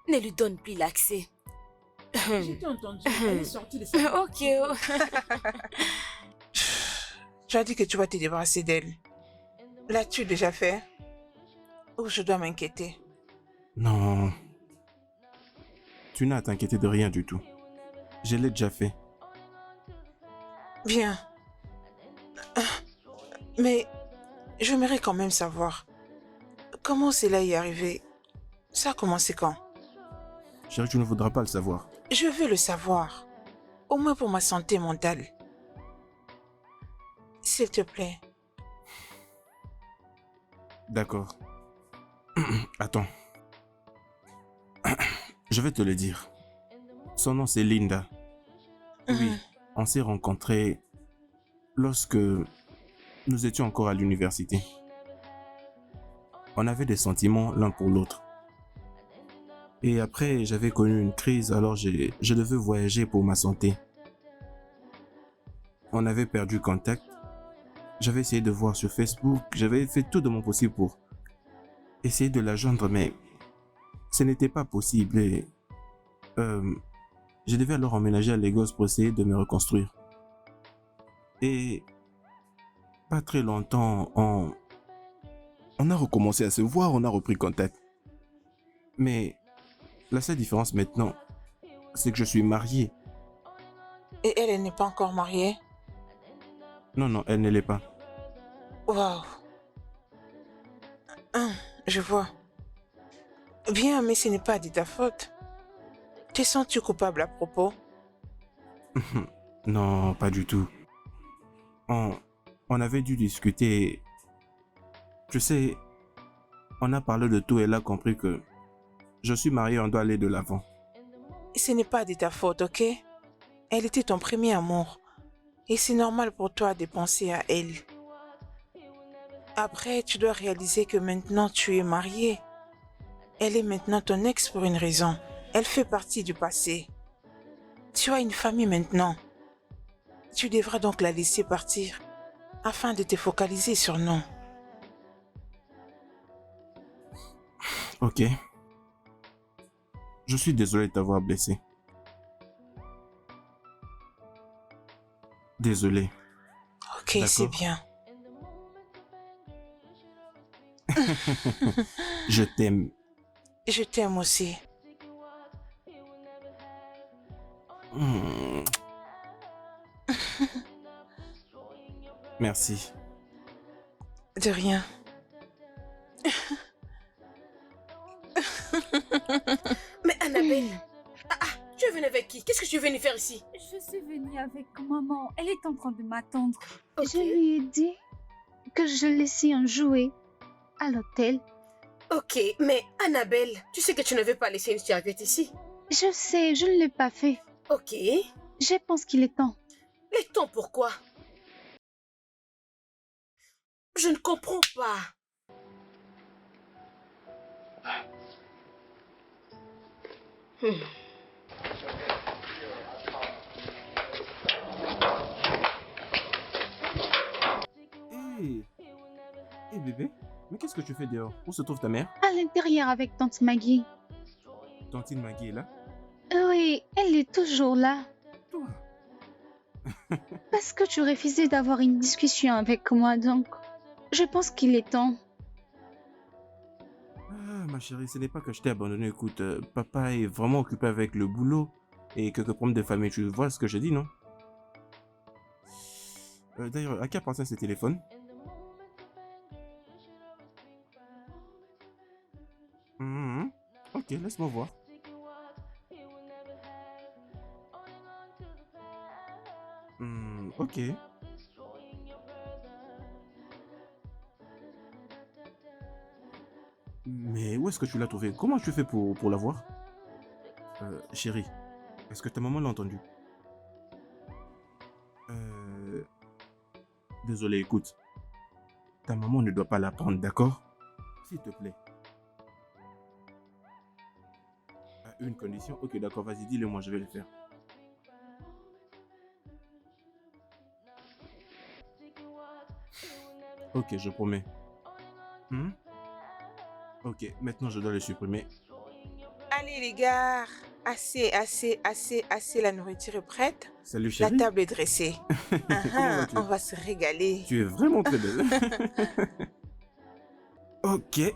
Ne lui donne plus l'accès. Je t'ai entendu, elle est sortie de sa... Ok. Tu as dit que tu vas te débarrasser d'elle. L'as-tu déjà fait? Ou je dois m'inquiéter? Non. Tu n'as à t'inquiéter de rien du tout. Je l'ai déjà fait. Bien. Mais j'aimerais quand même savoir comment cela y est arrivé. Ça a commencé quand? Chérie, tu ne voudras pas le savoir. Je veux le savoir. Au moins pour ma santé mentale. S'il te plaît. D'accord. Attends. Je vais te le dire. Son nom c'est Linda. Oui, on s'est rencontrés lorsque nous étions encore à l'université. On avait des sentiments l'un pour l'autre. Et après, j'avais connu une crise, alors je devais voyager pour ma santé. On avait perdu contact. J'avais essayé de voir sur Facebook, j'avais fait tout de mon possible pour essayer de la joindre, mais ce n'était pas possible et je devais alors emménager à Lagos pour essayer de me reconstruire. Et pas très longtemps, on a recommencé à se voir, on a repris contact. Mais la seule différence maintenant, c'est que je suis marié. Et elle n'est pas encore mariée? Non, elle ne l'est pas. Waouh. Je vois. Bien, mais ce n'est pas de ta faute. Te sens-tu coupable à propos? Non, pas du tout. On avait dû discuter. Tu sais, on a parlé de tout et elle a compris que je suis marié, on doit aller de l'avant. Ce n'est pas de ta faute, ok? Elle était ton premier amour. Et c'est normal pour toi de penser à elle. Après, tu dois réaliser que maintenant tu es marié. Elle est maintenant ton ex pour une raison. Elle fait partie du passé. Tu as une famille maintenant. Tu devras donc la laisser partir afin de te focaliser sur nous. Ok. Je suis désolé de t'avoir blessé. Désolé. Ok, c'est bien. Je t'aime. Je t'aime aussi. Hmm. Merci. De rien. Mais Annabelle, tu es venue avec qui? Qu'est-ce que tu es venue faire ici? Je suis venue avec maman. Elle est en train de m'attendre. Je lui ai dit que je laissais un jouet à l'hôtel. Ok, mais Annabelle, tu sais que tu ne veux pas laisser une serviette ici? Je sais, je ne l'ai pas fait. Ok. Je pense qu'il est temps. Les temps pourquoi? Je ne comprends pas. Hé bébé, mais qu'est-ce que tu fais dehors? Où se trouve ta mère? À l'intérieur avec tante Maggie. Tantine Maggie est là? Oui, elle est toujours là. Toi? Parce que tu refusais d'avoir une discussion avec moi, donc je pense qu'il est temps. Ah, ma chérie, ce n'est pas que je t'ai abandonné. Écoute, papa est vraiment occupé avec le boulot et quelques problèmes de famille. Tu vois ce que je dis, non? D'ailleurs, à qui appartient ce téléphone? Ok, laisse-moi voir. Ok. Mais où est-ce que tu l'as trouvé? Comment tu fais pour l'avoir? Chérie, est-ce que ta maman l'a entendu? Désolé, écoute. Ta maman ne doit pas l'apprendre, d'accord? S'il te plaît. À une condition? Ok, d'accord, vas-y, dis-le moi, je vais le faire. Ok, je promets. Ok, maintenant je dois le supprimer. Allez les gars, assez, la nourriture est prête. Salut chérie. La table est dressée. On va se régaler. Tu es vraiment très belle. Ok.